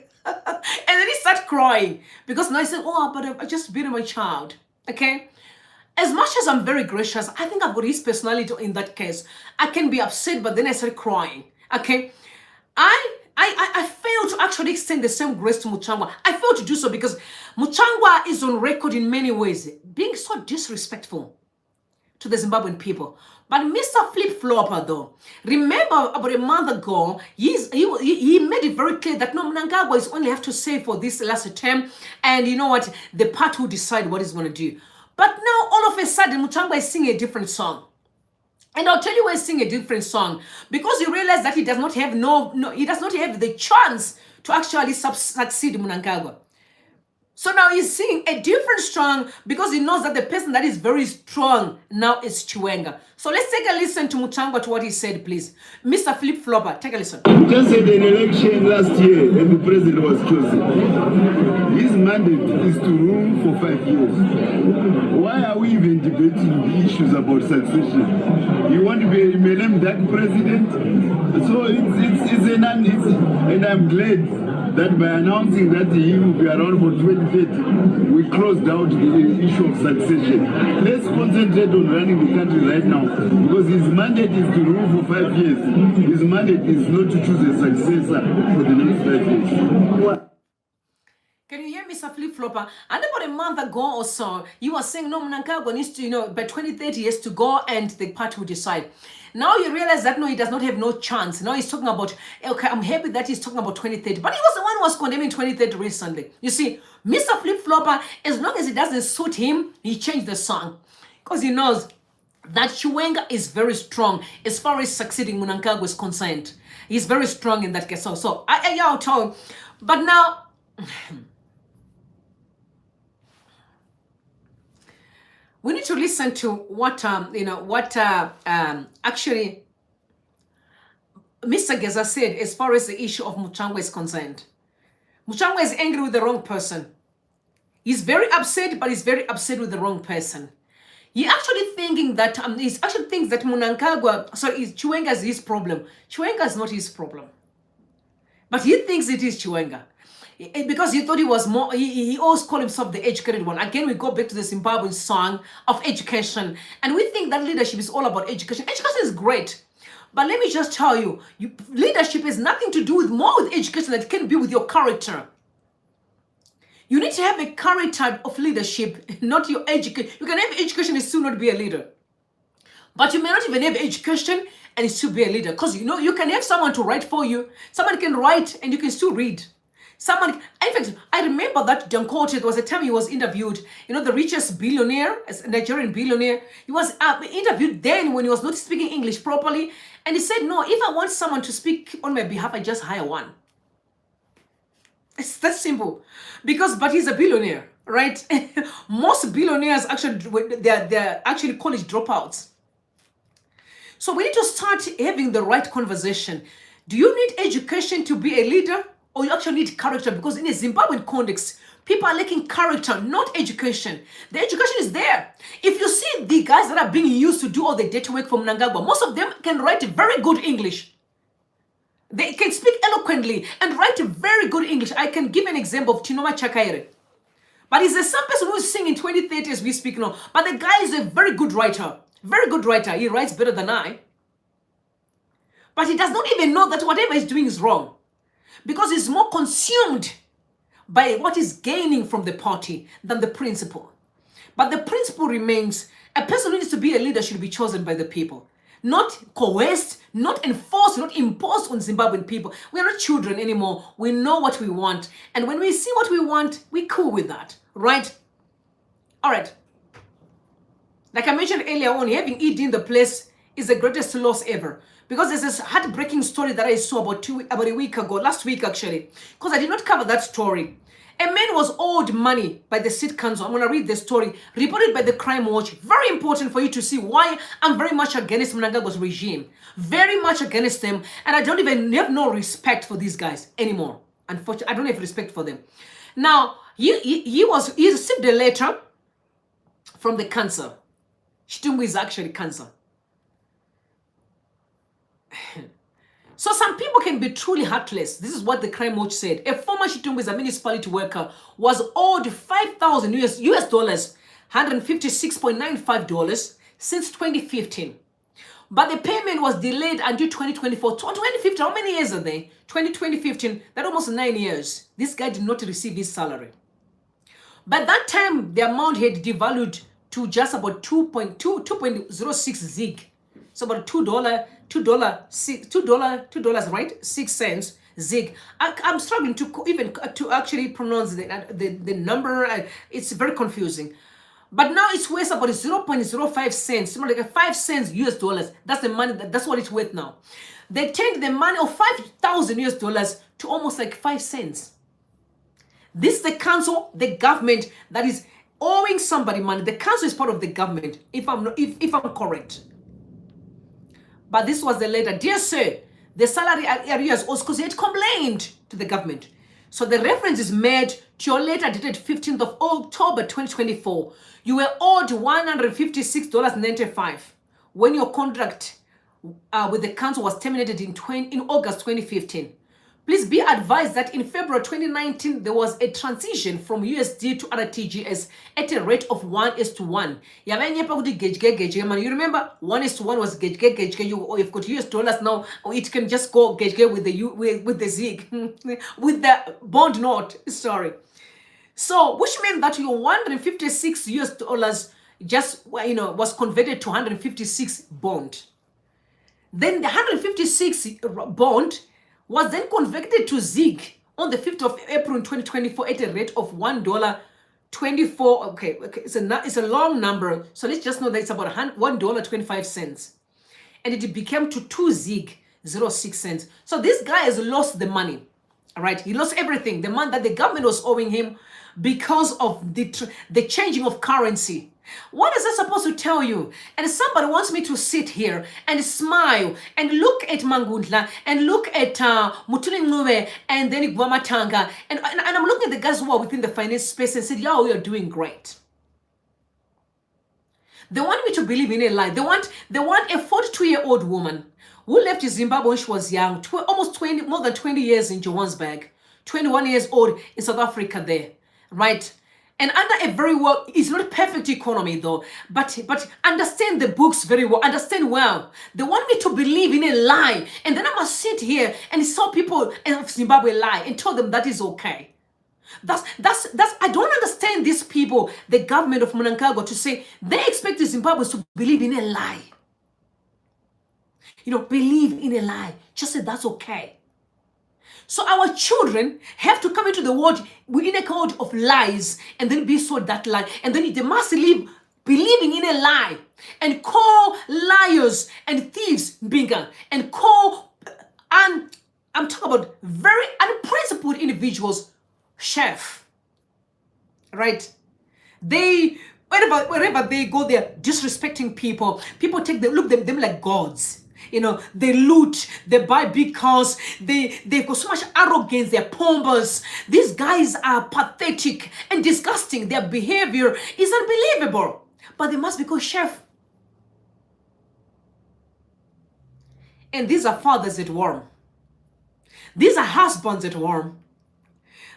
then he starts crying because now he said, oh, but I just beat my child, okay? As much as I'm very gracious, I think I've got his personality in that case. I can be upset, but then I start crying, okay? I failed to actually extend the same grace to Mutsvangwa. I failed to do so because Mutsvangwa is on record in many ways being so disrespectful to the Zimbabwean people. But Mr. Flip-Flopper, though, remember about a month ago, he made it very clear that no, Mnangagwa is only have to say for this last term, and you know what, the party will decide what he's going to do. But now, all of a sudden, Mutsvangwa is singing a different song. And I'll tell you why he's singing a different song. Because you realize that he does not have he does not have the chance to actually succeed Mnangagwa. So now he's singing a different song because he knows that the person that is very strong now is Chiwenga. So let's take a listen to Mutsvangwa to what he said, please. Mr. Flip-Flopper, take a listen. You just had an election last year and the president was chosen. His mandate is to rule for 5 years. Why are we even debating the issues about succession? You want to be a Melem Dak president? So it's and I'm glad that by announcing that he will be around for 2030, we closed out the issue of succession. Let's concentrate on running the country right now, because his mandate is to rule for 5 years. His mandate is not to choose a successor for the next 5 years. Can you hear Mr. Flip-Flopper? And about a month ago or so, he was saying, no, Mnangagwa needs to, by 2030 he has to go and the party will decide. Now you realize that, no, he does not have no chance. Now he's talking about, okay, I'm happy that he's talking about 2030. But he was the one who was condemning 2030 recently. You see, Mr. Flip-Flopper, as long as it doesn't suit him, he changed the song. Because he knows that Chiwenga is very strong as far as succeeding Mnangagwa is concerned. He's very strong in that case. So I'll tell him. But now... we need to listen to what actually Mr. Geza said as far as the issue of Mutsvangwa is concerned. Mutsvangwa is angry with the wrong person. He's very upset, but he's very upset with the wrong person. He actually thinking that he actually thinks that Mnangagwa, Chiwenga is his problem. Chiwenga is not his problem, but he thinks it is Chiwenga. Because he thought he was more, he always called himself the educated one. Again, we go back to the Zimbabwean song of education. And we think that leadership is all about education. Education is great. But let me just tell you, leadership has nothing to do with more with education than it can be with your character. You need to have a character of leadership, not your education. You can have education and still not be a leader. But you may not even have education and still be a leader. Because you can have someone to write for you. Someone can write and you can still read. In fact, I remember that Dankote, there was a time he was interviewed, the richest billionaire, a Nigerian billionaire. He was interviewed then when he was not speaking English properly. And he said, no, if I want someone to speak on my behalf, I just hire one. It's that simple. But he's a billionaire, right? Most billionaires, actually, they're actually college dropouts. So we need to start having the right conversation. Do you need education to be a leader? Or you actually need character? Because in a Zimbabwean context, people are lacking character, not education. The education is there. If you see the guys that are being used to do all the dirty work for Mnangagwa, most of them can write very good English. They can speak eloquently and write very good English. I can give an example of Chinoma Chakaire. But he's the same person who's singing 2030 as we speak now. But the guy is a very good writer. Very good writer. He writes better than I. But he does not even know that whatever he's doing is wrong. Because he's more consumed by what is gaining from the party than the principle. But the principle remains, a person who needs to be a leader should be chosen by the people. Not coerced, not enforced, not imposed on Zimbabwean people. We are not children anymore. We know what we want. And when we see what we want, we're cool with that, right? All right. Like I mentioned earlier on, having ED in the place is the greatest loss ever. Because there's this heartbreaking story that I saw about a week ago, last week actually, because I did not cover that story. A man was owed money by the City Council. I'm going to read the story, reported by the Crime Watch. Very important for you to see why I'm very much against Mnangagwa's regime. Very much against them. And I don't even have no respect for these guys anymore. Unfortunately, I don't have respect for them. Now, he received a letter from the cancer. Chiwenga is actually cancer. So some people can be truly heartless. This is what the Crime Watch said. A former Chiwenga municipality worker was owed $5,000 US dollars, $156.95 since 2015. But the payment was delayed until 2024. 2015, how many years are they? 2015, that's almost 9 years. This guy did not receive his salary. By that time, the amount had devalued to just about 2.06 zig. So about $2, right? 6 cents zig. I'm struggling to actually pronounce the number. It's very confusing. But now it's worth about 0.05 cents, like 5 cents US dollars. That's the money. That's what it's worth now. They turned the money of $5,000 US dollars to almost like 5 cents. This is the council, the government that is owing somebody money. The council is part of the government, if I'm correct. But this was the letter. Dear sir, the salary arrears also because he had complained to the government. So the reference is made to your letter dated 15th of October 2024. You were owed $156.95 when your contract with the council was terminated in August 2015. Please be advised that in February 2019, there was a transition from USD to RTGS at a rate of 1:1. You remember 1:1 was gauge. You've got US dollars now, or it can just go gauge with the ZIG, with the bond note. Sorry. So, which meant that your 156 US dollars just was converted to 156 bond. Then the 156 bond was then converted to ZIG on the 5th of April 2024 at a rate of $1.24. Okay, it's a long number, so let's just know that it's about $1.25, and it became to 2 ZIG 06 cents. So this guy has lost the money. All right, he lost everything, the money that the government was owing him because of the changing of currency. What is that supposed to tell you? And somebody wants me to sit here and smile and look at Mangundla and look at Mutulingube and then Igwamatanga and I'm looking at the guys who are within the finance space and said, yo, you're doing great. They want me to believe in a lie. They want a 42-year-old woman who left Zimbabwe when she was young, more than 20 years in Johannesburg, 21 years old in South Africa there, right? And under a very well, it's not a perfect economy though, but understand the books very well, understand well. They want me to believe in a lie, and then I must sit here and saw people in Zimbabwe lie and tell them that is okay. That's I don't understand these people, the government of Mnangagwa, to say they expect the Zimbabweans to believe in a lie. Believe in a lie. Just say that's okay. So our children have to come into the world within a code of lies and then be sold that lie. And then they must live believing in a lie and call liars and thieves binga and call, I'm talking about very unprincipled individuals, chef, right? They, wherever they go, they're disrespecting people. People look at them like gods. They loot, they buy big cars, they've got so much arrogance, they're pompous. These guys are pathetic and disgusting. Their behavior is unbelievable. But they must be called chef. And these are fathers at war. These are husbands at war.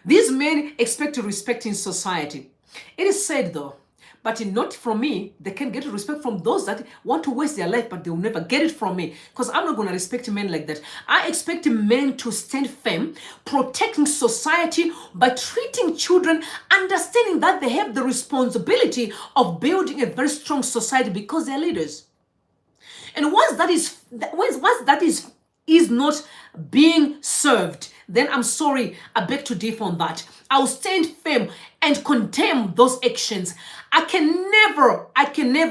These men expect respect in society. It is said though, but not from me. They can get respect from those that want to waste their life, but they will never get it from me, because I'm not going to respect men like that. I expect men to stand firm, protecting society by treating children, understanding that they have the responsibility of building a very strong society because they're leaders. And once that is not being served, then I'm sorry, I beg to differ on that. I'll stand firm and condemn those actions. I can never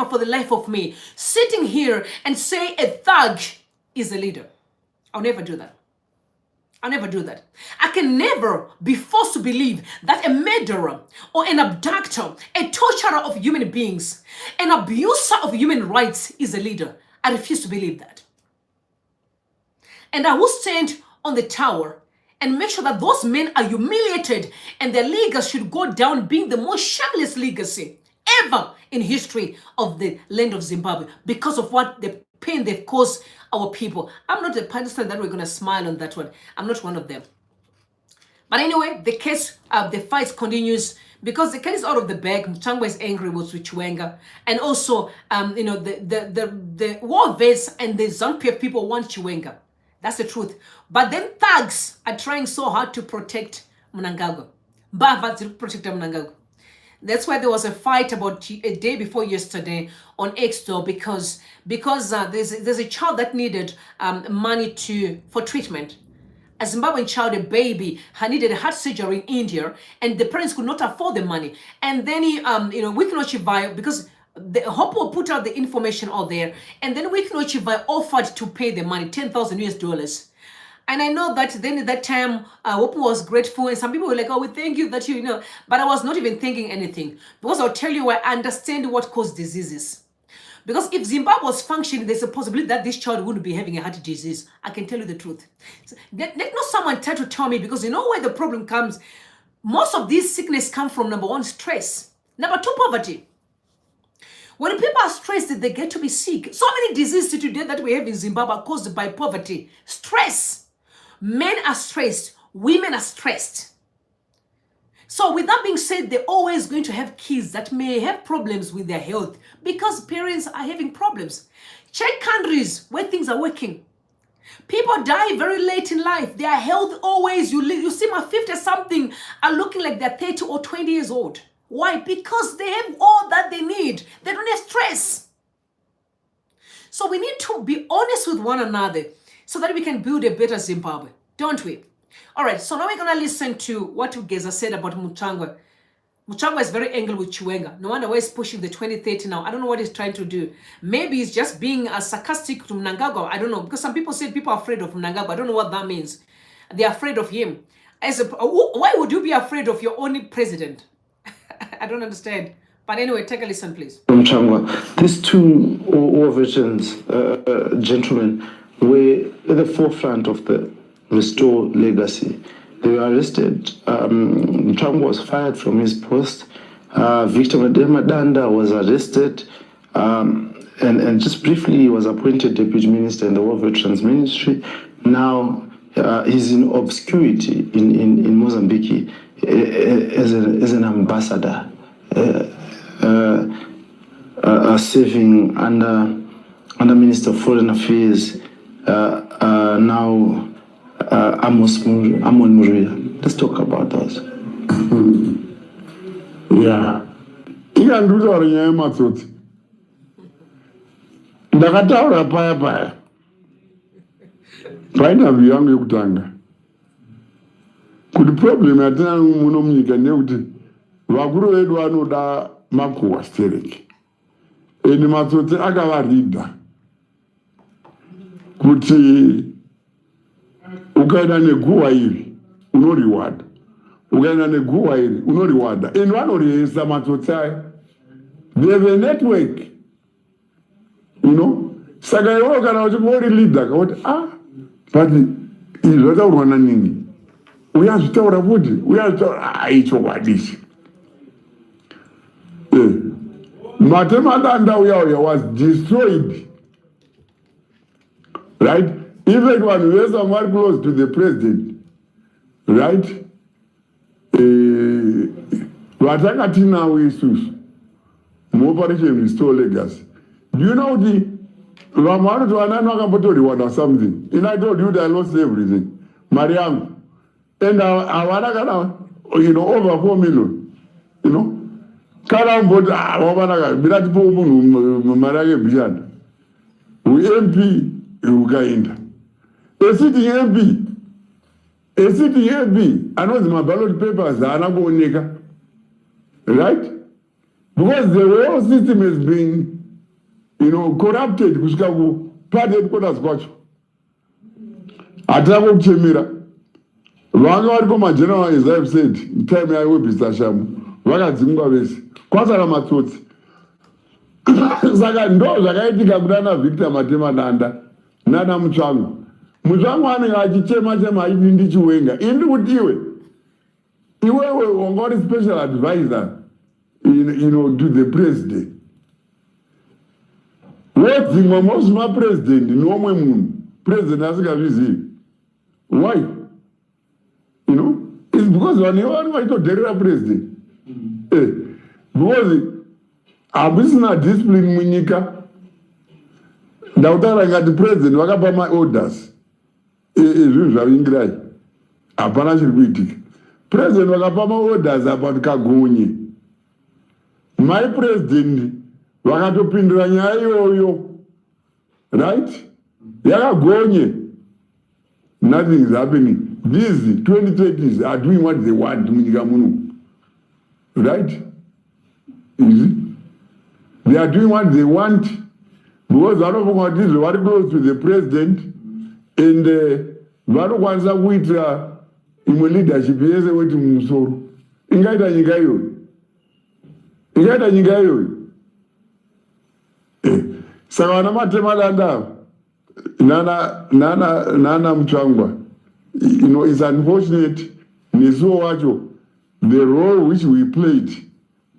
for the life of me sitting here and say a thug is a leader. I'll never do that. I'll never do that. I can never be forced to believe that a murderer or an abductor, a torturer of human beings, an abuser of human rights is a leader. I refuse to believe that. And I will stand on the tower and make sure that those men are humiliated, and their legacy should go down being the most shameless legacy ever in history of the land of Zimbabwe because of what the pain they've caused our people. I'm not the person that we're going to smile on that one. I'm not one of them. But anyway, the case, the fight continues because the cat is out of the bag. Mutsvangwa is angry with Chiwenga, and also, the war vets and the Ispf people want Chiwenga. That's the truth. But then thugs are trying so hard to protect Mnangagwa. Bava to protect Mnangagwa. That's why there was a fight about a day before yesterday on X because there's a child that needed money for treatment. A Zimbabwean child, a baby, had needed a heart surgery in India, and the parents could not afford the money. And then Wikinochivai, because the Hopo put out the information out there, and then Wikinochivai offered to pay the money, $10,000. And I know that then at that time, Hopo was grateful, and some people were like, oh, we thank you that but I was not even thinking anything, because I'll tell you, I understand what caused diseases. Because if Zimbabwe was functioning, there's a possibility that this child wouldn't be having a heart disease. I can tell you the truth. So, let not someone try to tell me, because you know where the problem comes. Most of these sickness come from, number one, stress. Number two, poverty. When people are stressed, they get to be sick. So many diseases today that we have in Zimbabwe are caused by poverty. Stress. Men are stressed. Women are stressed. So with that being said, they're always going to have kids that may have problems with their health because parents are having problems. Check countries where things are working. People die very late in life. Their health always, you see my 50-something are looking like they're 30 or 20 years old. Why? Because they have all that they need. They don't have stress. So we need to be honest with one another so that we can build a better Zimbabwe, don't we? All right, so now we're going to listen to what Geza said about Mutsvangwa. Mutsvangwa is very angry with Chiwenga. No wonder why he's pushing the 2030 now. I don't know what he's trying to do. Maybe he's just being sarcastic to Mnangagwa. I don't know, because some people say people are afraid of Mnangagwa. I don't know what that means. They're afraid of him. Why would you be afraid of your own president? I don't understand. But anyway, take a listen, please. Mutsvangwa, these two war veterans, gentlemen, were at the forefront of the Restore Legacy. They were arrested. Mutsvangwa was fired from his post. Victor Madanda was arrested. And just briefly, he was appointed Deputy Minister in the War Veterans Ministry. Now he's in obscurity in Mozambique as an ambassador, serving under Minister of Foreign Affairs. Now Amon Muria. Let's talk about those. Yeah. Ikanduta nyaya matsotsi. Ndakataura paya. Painterview yangu yekutanga. Kuti problem yatina muno munyika ndeyekuti vakuru vedu vanoda makuhwa stereki. Eni matsotsi akavaridha kuti ukaenda neguwa iri unoriwada, ukaenda neguwa iri unoriwada, and vanoriesa matsotsi aya. They have a network, saka iwo kana uchingori leader kuti but izvi zvataurwa nanini, uyazvitaura kuti uyazvitaura ichokwadishi. Matemadanda uya was destroyed, right? Even when we are somewhere close to the president, right? Vatakati nawo isusu Operation Restore Legacy. Do you know the Ramano to Anana something? And I told you that I lost everything. Mariam. And I over 4 million. You know? Karambot, Birat Marage Bian. We MP Uganda. A sitting MP, I know my ballot papers are not going nigger. Right? Because the whole system has been, corrupted. Party headquarters got you. Atako Chemira. Wanga my general is I've said, tell me I will be Sasham. Wanga Mugabes. Kwasara Matsotsi. Saka ndo zvakaitika kudana Victor Matema Nanda nana Mutsvangwa. Mutsvangwa anenge achichema aiti Chiwenga. Indi kuti iwewe ungori special advisor to the president. Wodzimwa mosuma president nomwe munhu. President asingazvizivi. Why? It's because when you are going to deliver president. Because abisina discipline munyika. Ndautara ngati president wakapa my orders. Zvinhu zvavingirai. Hapana chiri kuitika. President wakapa my orders about Kagonye. My president vakatopindura nyaya iyoyo. Right? Yakagonye. Nothing is happening. These 2030s are doing what they want. Right? They are doing what they want because a lot of what is very close to the president and very ones are with leadership. Yes, with Musoro. Ingaita nyika hiyo. Sawana Matema Nana Mutsvangwa. It's unfortunate. Nesuo wacho, the role which we played,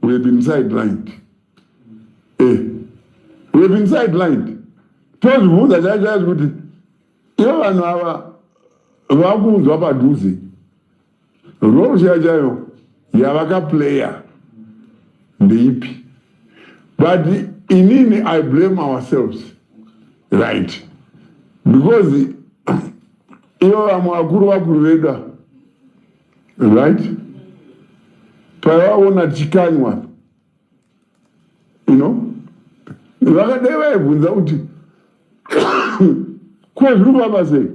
we've been sidelined. We've been sidelined. Told who that I just would. Even our Wagus Wabaduzi. Role Jajayo, Yavaka player, the EP. But in I blame ourselves. Right. Because right? Pawaona chikanywa. Vakadewa ebvunza kuti kwezviri baba sei?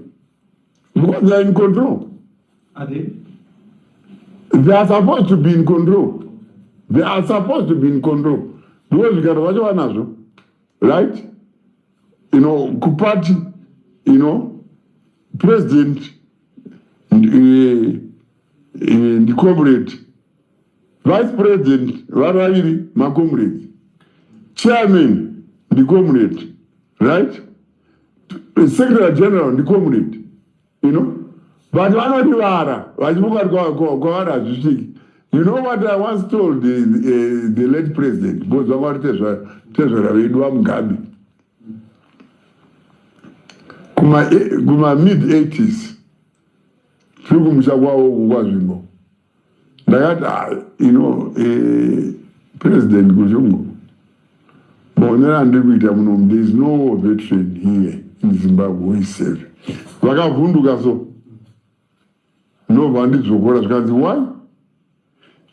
Because they are in control. Are they? They are supposed to be in control. Because vikaro vacho vanazvo. Right? Kupati, president, the comrade, vice president, varaviri, my comrade, chairman, the comrade, right? Secretary general, the comrade, But vanodivara, vachimukari zvishiki. You know what I once told the late president, because Tezvara vedu Mugabe. Kuma mid-80s, tikumusha kwawo kwazvimbo. Ndakati, president kuchungu. Bonera ndikuita muno, there is no veteran here in Zimbabwe who is safe. Vakavhunduka so. No vandizokora zvikanzi, why?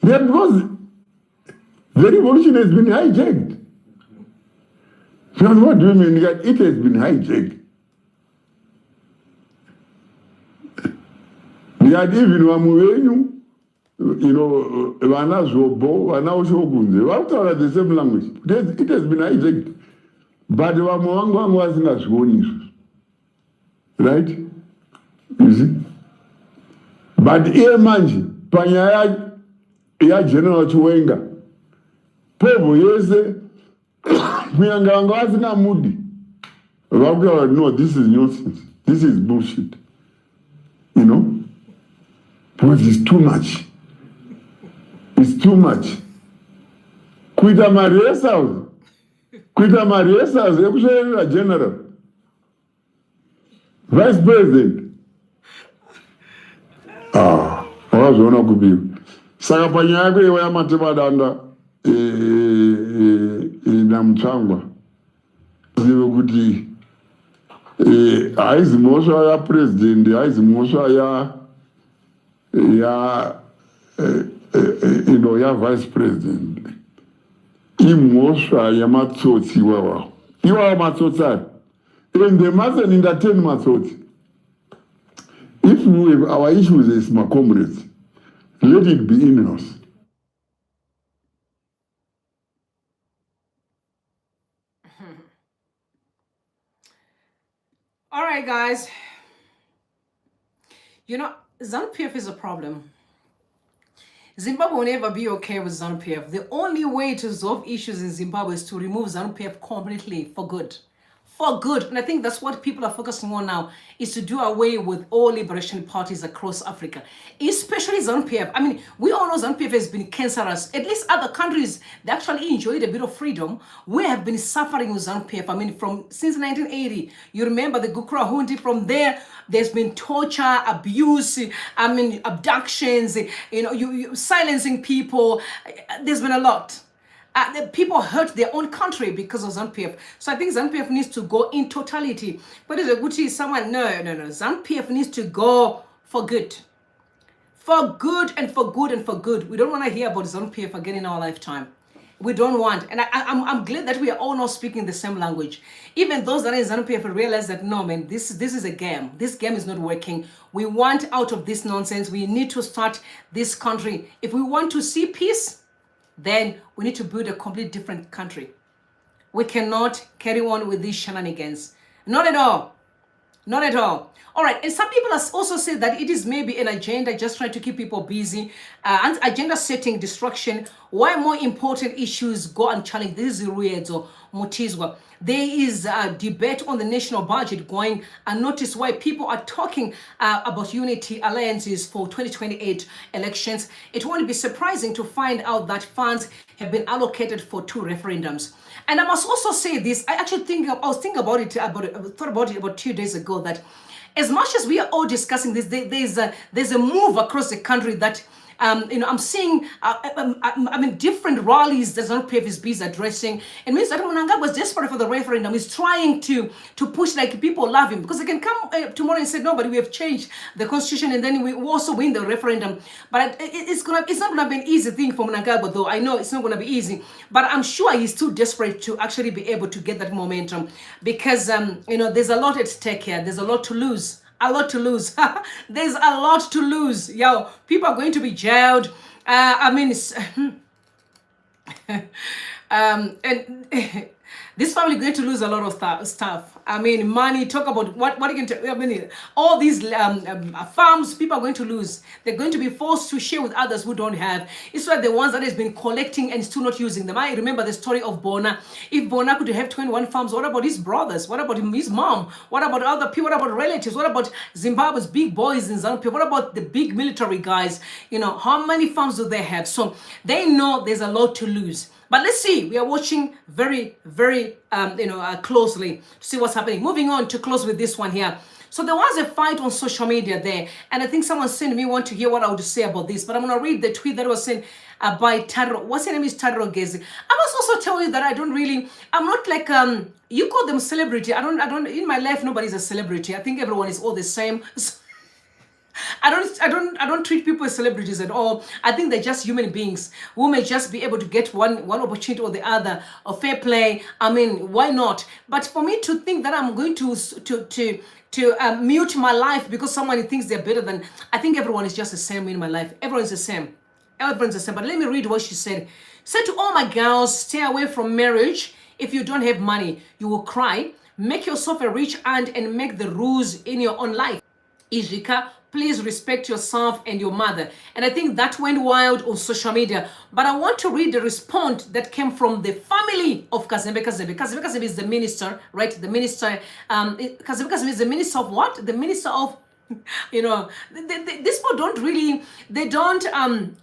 Because the revolution has been hijacked. What do you mean? It has been hijacked. Even Wamuwenyu, Vana Zobo, Vana Oshogunze, Vata the same language. It has been hijacked. But Wamuwangwa was not going. Right? You see? But here, Manji, Panyaya, General Chiwenga, Pobo, yes, Mnangagwa wasn't moody. No, this is nonsense. This is bullshit. Because it's too much. It's too much. Kuita Mariesas, General, Vice President. Wazona kubiwa. Saka panyaya yako ya Matema Danda namutsvangwa zive kuti haizi mhosva yapurezidendi, haizi mhosva yavice president, imhosva yamatsotsi iwawa. Iwawa matsotsi ari, and they must entertain matsotsi. If we have our issues as my comrades, let it be in-house. All right, guys. You know, ZANU-PF is a problem. Zimbabwe will never be okay with ZANU-PF. The only way to resolve issues in Zimbabwe is to remove ZANU-PF completely for good. For good. And I think that's what people are focusing on now, is to do away with all liberation parties across Africa, especially ZANU-PF. I mean, we all know ZANU-PF has been cancerous. At least other countries, they actually enjoyed a bit of freedom. We have been suffering with ZANU-PF. I mean, since 1980, you remember the Gukura Hundi. From there, there's been torture, abuse, I mean, abductions, you know, you silencing people. There's been a lot. The people hurt their own country because of ZANU-PF. So I think ZANU-PF needs to go in totality. But if Gucci is someone, no. ZANU-PF needs to go for good. For good and for good and for good. We don't want to hear about ZANU-PF again in our lifetime. We don't want. And I'm glad that we are all not speaking the same language. Even those that are in ZANU-PF realize that, no, man, this is a game. This game is not working. We want out of this nonsense. We need to start this country. If we want to see peace, then we need to build a completely different country. We cannot carry on with these shenanigans. Not at all. Not at all. All right, and some people have also said that it is maybe an agenda just trying to keep people busy, and agenda setting, destruction. Why more important issues go unchallenged? This is Ruyedzo Mutsvangwa. There is a debate on the national budget going, and notice why people are talking about unity alliances for 2028 elections. It won't be surprising to find out that funds have been allocated for 2 referendums. And I must also say this, I was thinking about it about 2 days ago, that as much as we are all discussing this, there's a move across the country that I'm seeing, different rallies that ZANU-PF is busy addressing. It means that Mnangagwa was desperate for the referendum. He's trying to push, like, people love him, because they can come tomorrow and say, no, but we have changed the constitution, and then we also win the referendum. But it's not gonna be an easy thing for Mnangagwa, though. I know it's not gonna be easy, but I'm sure he's too desperate to actually be able to get that momentum, because there's a lot at stake here. There's a lot to lose. A lot to lose. There's a lot to lose. Yo, people are going to be jailed. And this family is going to lose a lot of stuff. I mean, money. Talk about what are you going to? I mean, all these farms, people are going to lose. They're going to be forced to share with others who don't have. It's like the ones that has been collecting and still not using them. I remember the story of Bona. If Bona could have 21 farms, what about his brothers? What about his mom? What about other people? What about relatives? What about Zimbabwe's big boys in ZANU-PF? What about the big military guys? How many farms do they have? So they know there's a lot to lose. But let's see. We are watching very, very, closely to see what's happening. Moving on to close with this one here. So there was a fight on social media there, and I think someone sent me want to hear what I would say about this. But I'm gonna read the tweet that was sent by Taro. What's her name is Taro Gezi. I must also tell you that I'm not like you call them celebrity. I don't. In my life, nobody's a celebrity. I think everyone is all the same. I don't treat people as celebrities at all. I think they're just human beings who may just be able to get one opportunity or the other, or fair play. I mean, why not? But for me to think that I'm going to mute my life because someone thinks they're better than, I think everyone is just the same in my life. Everyone's the same. Everyone's the same. But let me read what she said. Said to all my girls, stay away from marriage. If you don't have money, you will cry. Make yourself a rich aunt and make the rules in your own life. Ijika, please respect yourself and your mother. And I think that went wild on social media. But I want to read the response that came from the family of Kazembe Kazembe. Kazembe Kazembe is the minister, right? The minister, Kazembe Kazembe is the minister of what? The minister of, these people don't really, they don't,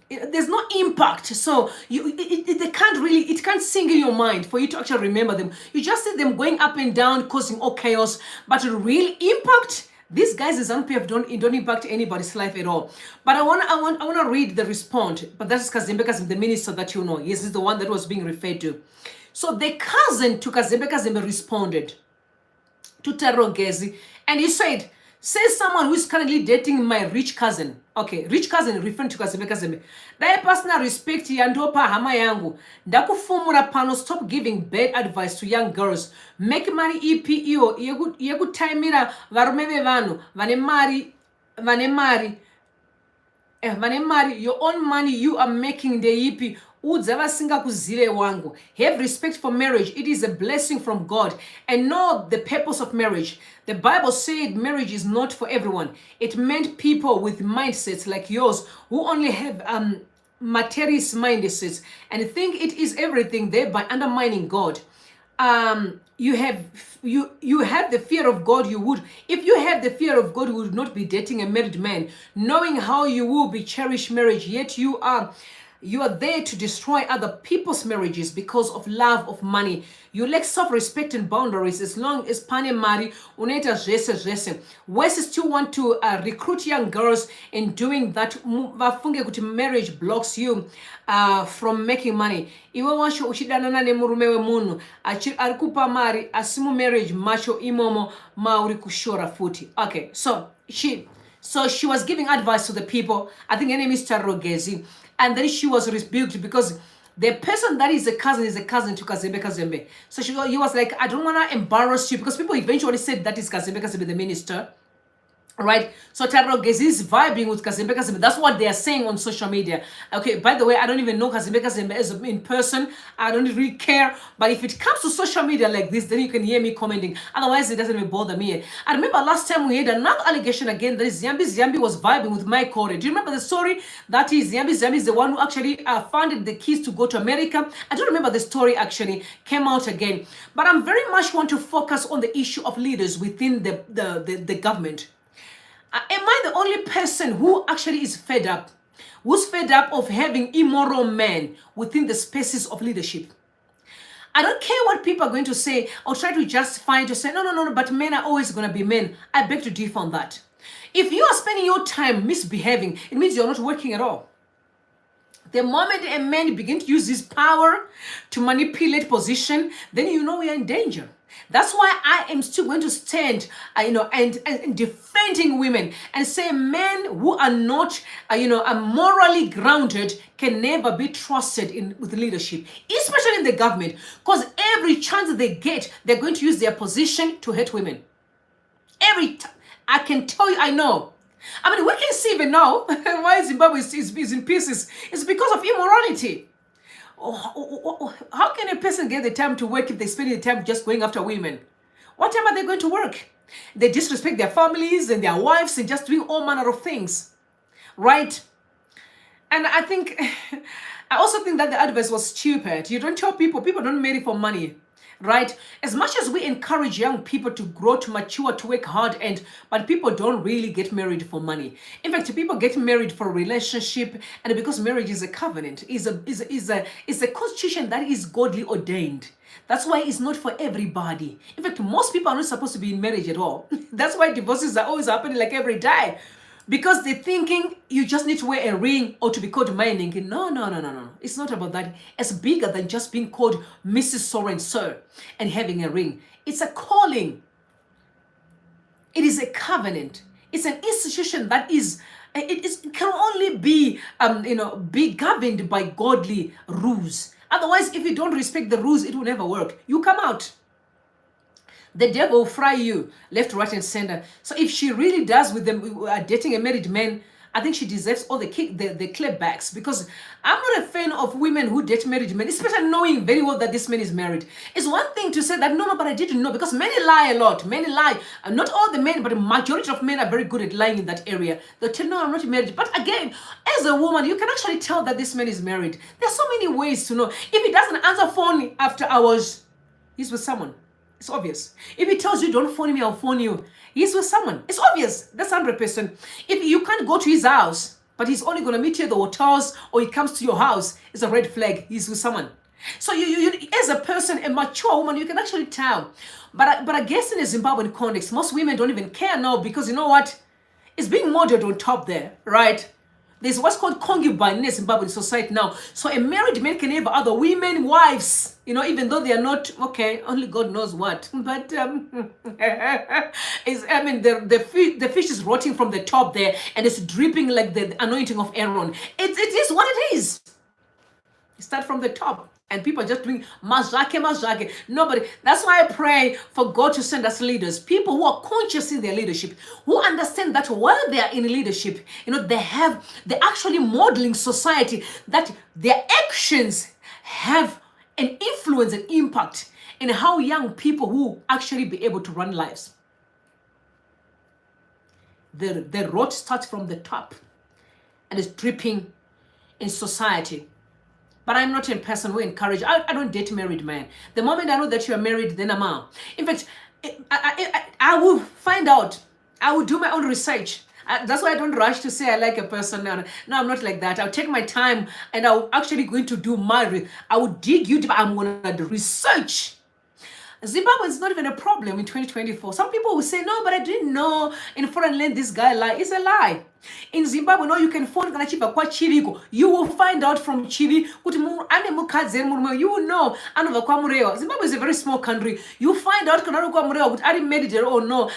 there's no impact. So they can't really, it can't sink in your mind for you to actually remember them. You just see them going up and down, causing all chaos. But real impact, These guys in ZANU-PF don't impact anybody's life at all. But I want to read the response. But that's Kazembe, the minister that you know. Yes, is the one that was being referred to. So the cousin to Kazembe responded to Terogezi, and he said, says someone who is currently dating my rich cousin. Okay, rich cousin referring to Kazembe. Dae personal respect yandopa hama yangu. Ndakufumura pano, stop giving bad advice to young girls. Make money EPO yegu taimira varumeve vanu vanemari your own money you are making the EP. Have respect for marriage. It is a blessing from God. And know the purpose of marriage. The Bible said marriage is not for everyone. It meant people with mindsets like yours who only have materialist mindsets and think it is everything, thereby undermining God. You have the fear of God. If you have the fear of God, you would not be dating a married man, knowing how you will be cherish marriage, yet you are there to destroy other people's marriages because of love of money. You lack self-respect and boundaries as long as pane mari unaita zvese. West still want to recruit young girls in doing that. Vafunge kuti marriage blocks you from making money. Iwe washo uchidanana nemurume wemunhu arikupa mari asimu marriage macho imomo mauri kushora futi. Okay, so she was giving advice to the people. I think her name is Terogezi. And then she was rebuked because the person that is a cousin to Kazembe. So he was like, I don't want to embarrass you, because people eventually said that is Kazembe, the minister. Right? So Terogezi is vibing with Kazembe. That's what they are saying on social media. Okay, by the way, I don't even know Kazembe as in person. I don't really care. But if it comes to social media like this, then you can hear me commenting. Otherwise, it doesn't even bother me. I remember last time we had another allegation again that is Ziambi was vibing with my Kore. Do you remember the story? That is Ziambi is the one who actually funded the kids to go to America. I don't remember the story actually came out again. But I'm very much want to focus on the issue of leaders within the government. Am I the only person who actually is fed up? Who's fed up of having immoral men within the spaces of leadership? I don't care what people are going to say or try to justify to say, no, but men are always going to be men. I beg to differ on that. If you are spending your time misbehaving, it means you're not working at all. The moment a man begins to use his power to manipulate position, then you know we are in danger. That's why I am still going to stand, and defending women and say men who are not, are morally grounded can never be trusted with leadership, especially in the government, because every chance they get, they're going to use their position to hurt women. Every time, I can tell you, I know. I mean, we can see even now why Zimbabwe is in pieces. It's because of immorality. How can a person get the time to work if they spend the time just going after women? What time are they going to work? They disrespect their families and their wives and just doing all manner of things, right? And I also think that the advice was stupid. You don't tell people don't marry for money, right? As much as we encourage young people to grow, to mature, to work hard, but people don't really get married for money. In fact, people get married for a relationship, and because marriage is a covenant, is a constitution that is godly ordained. That's why it's not for everybody. In fact, most people are not supposed to be in marriage at all. That's why divorces are always happening like every day. Because they're thinking you just need to wear a ring or to be called mining. No. It's not about that. It's bigger than just being called Mrs. So and Sir and having a ring. It's a calling. It is a covenant. It's an institution that it can only be governed by godly rules. Otherwise, if you don't respect the rules, it will never work. You come out. The devil will fry you left, right, and center. So if she really does with them dating a married man, I think she deserves all the clapbacks, because I'm not a fan of women who date married men, especially knowing very well that this man is married. It's one thing to say that, no, but I didn't know, because many lie a lot. Many lie. Not all the men, but the majority of men are very good at lying in that area. They'll tell, no, I'm not married. But again, as a woman, you can actually tell that this man is married. There's so many ways to know. If he doesn't answer phone after hours, he's with someone. It's obvious. If he tells you, don't phone me, I'll phone you, he's with someone. It's obvious. That's 100%. If you can't go to his house, but he's only going to meet you at the hotels, or he comes to your house, it's a red flag. He's with someone. So you as a person, a mature woman, you can actually tell. But I guess in a Zimbabwean context, most women don't even care now, because you know what? It's being modeled on top there, right? There's what's called concubine in Zimbabwean society now. So a married man can have other women, wives, even though they are not, okay, only God knows what. But, the fish is rotting from the top there, and it's dripping like the anointing of Aaron. It is what it is. You start from the top. And people are just doing mazake. Nobody. That's why I pray for God to send us leaders, people who are conscious in their leadership, who understand that while they are in leadership, they're actually modeling society, that their actions have an influence and impact in how young people will actually be able to run lives. The rot starts from the top and is dripping in society. But I'm not a person who encourage. I don't date married men. The moment I know that you're married, then I'm out. In fact, I will find out. I will do my own research. That's why I don't rush to say I like a person. No, I'm not like that. I'll take my time, and I'm actually going to do I will dig you deep. I'm going to research. Zimbabwe is not even a problem in 2024. Some people will say, no, but I didn't know in foreign land this guy lied. It's a lie. In Zimbabwe, no, you can phone Chiviko. You will find out from Chivi. You will know. Zimbabwe is a very small country. You find out are married or no.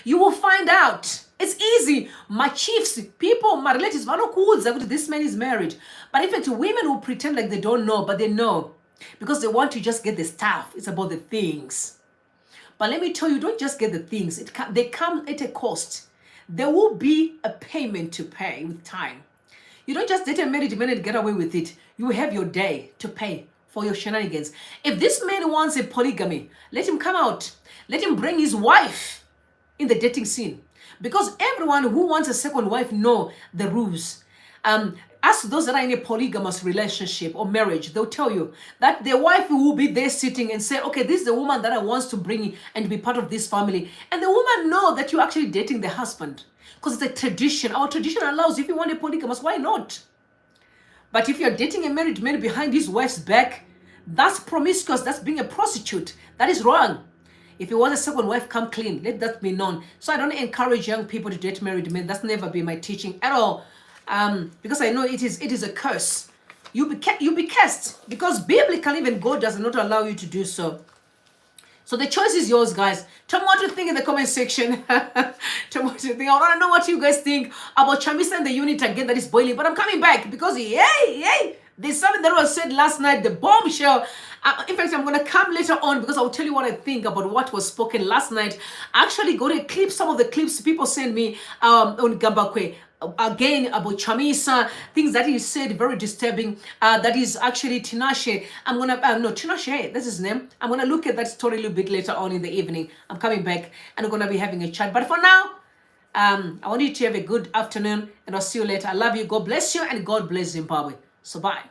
You will find out. It's easy. My chiefs, people, my relatives, this man is married. But in fact, women will pretend like they don't know, but they know. Because they want to just get the stuff. It's about the things. But let me tell you, don't just get the things. They come at a cost. There will be a payment to pay with time. You don't just date a married man and get away with it. You will have your day to pay for your shenanigans. If this man wants a polygamy, let him come out. Let him bring his wife in the dating scene. Because everyone who wants a second wife know the rules. Ask those that are in a polygamous relationship or marriage, they'll tell you that their wife will be there sitting and say, okay, this is the woman that I want to bring and be part of this family. And the woman know that you're actually dating the husband. Because it's a tradition. Our tradition allows, if you want a polygamous, why not? But if you're dating a married man behind his wife's back, that's promiscuous. That's being a prostitute. That is wrong. If you want a second wife, come clean. Let that be known. So I don't encourage young people to date married men. That's never been my teaching at all. Because I know it is a curse. You'll be cursed, because biblically even God does not allow you to do so. So the choice is yours, guys. Tell me what you think in the comment section. Tell me what you think. I want to know what you guys think about Chamisa and the unit again that is boiling. But I'm coming back because yay, there's something that was said last night, the bombshell. In fact, I'm going to come later on because I'll tell you what I think about what was spoken last night. I actually got a clip, some of the clips people sent me on Gambakwe. Again, about Chamisa, things that he said, very disturbing. That is actually Tinashe. I'm going to, no, Tinashe, that's his name. I'm going to look at that story a little bit later on in the evening. I'm coming back and we're going to be having a chat. But for now, I want you to have a good afternoon and I'll see you later. I love you. God bless you and God bless Zimbabwe. So bye.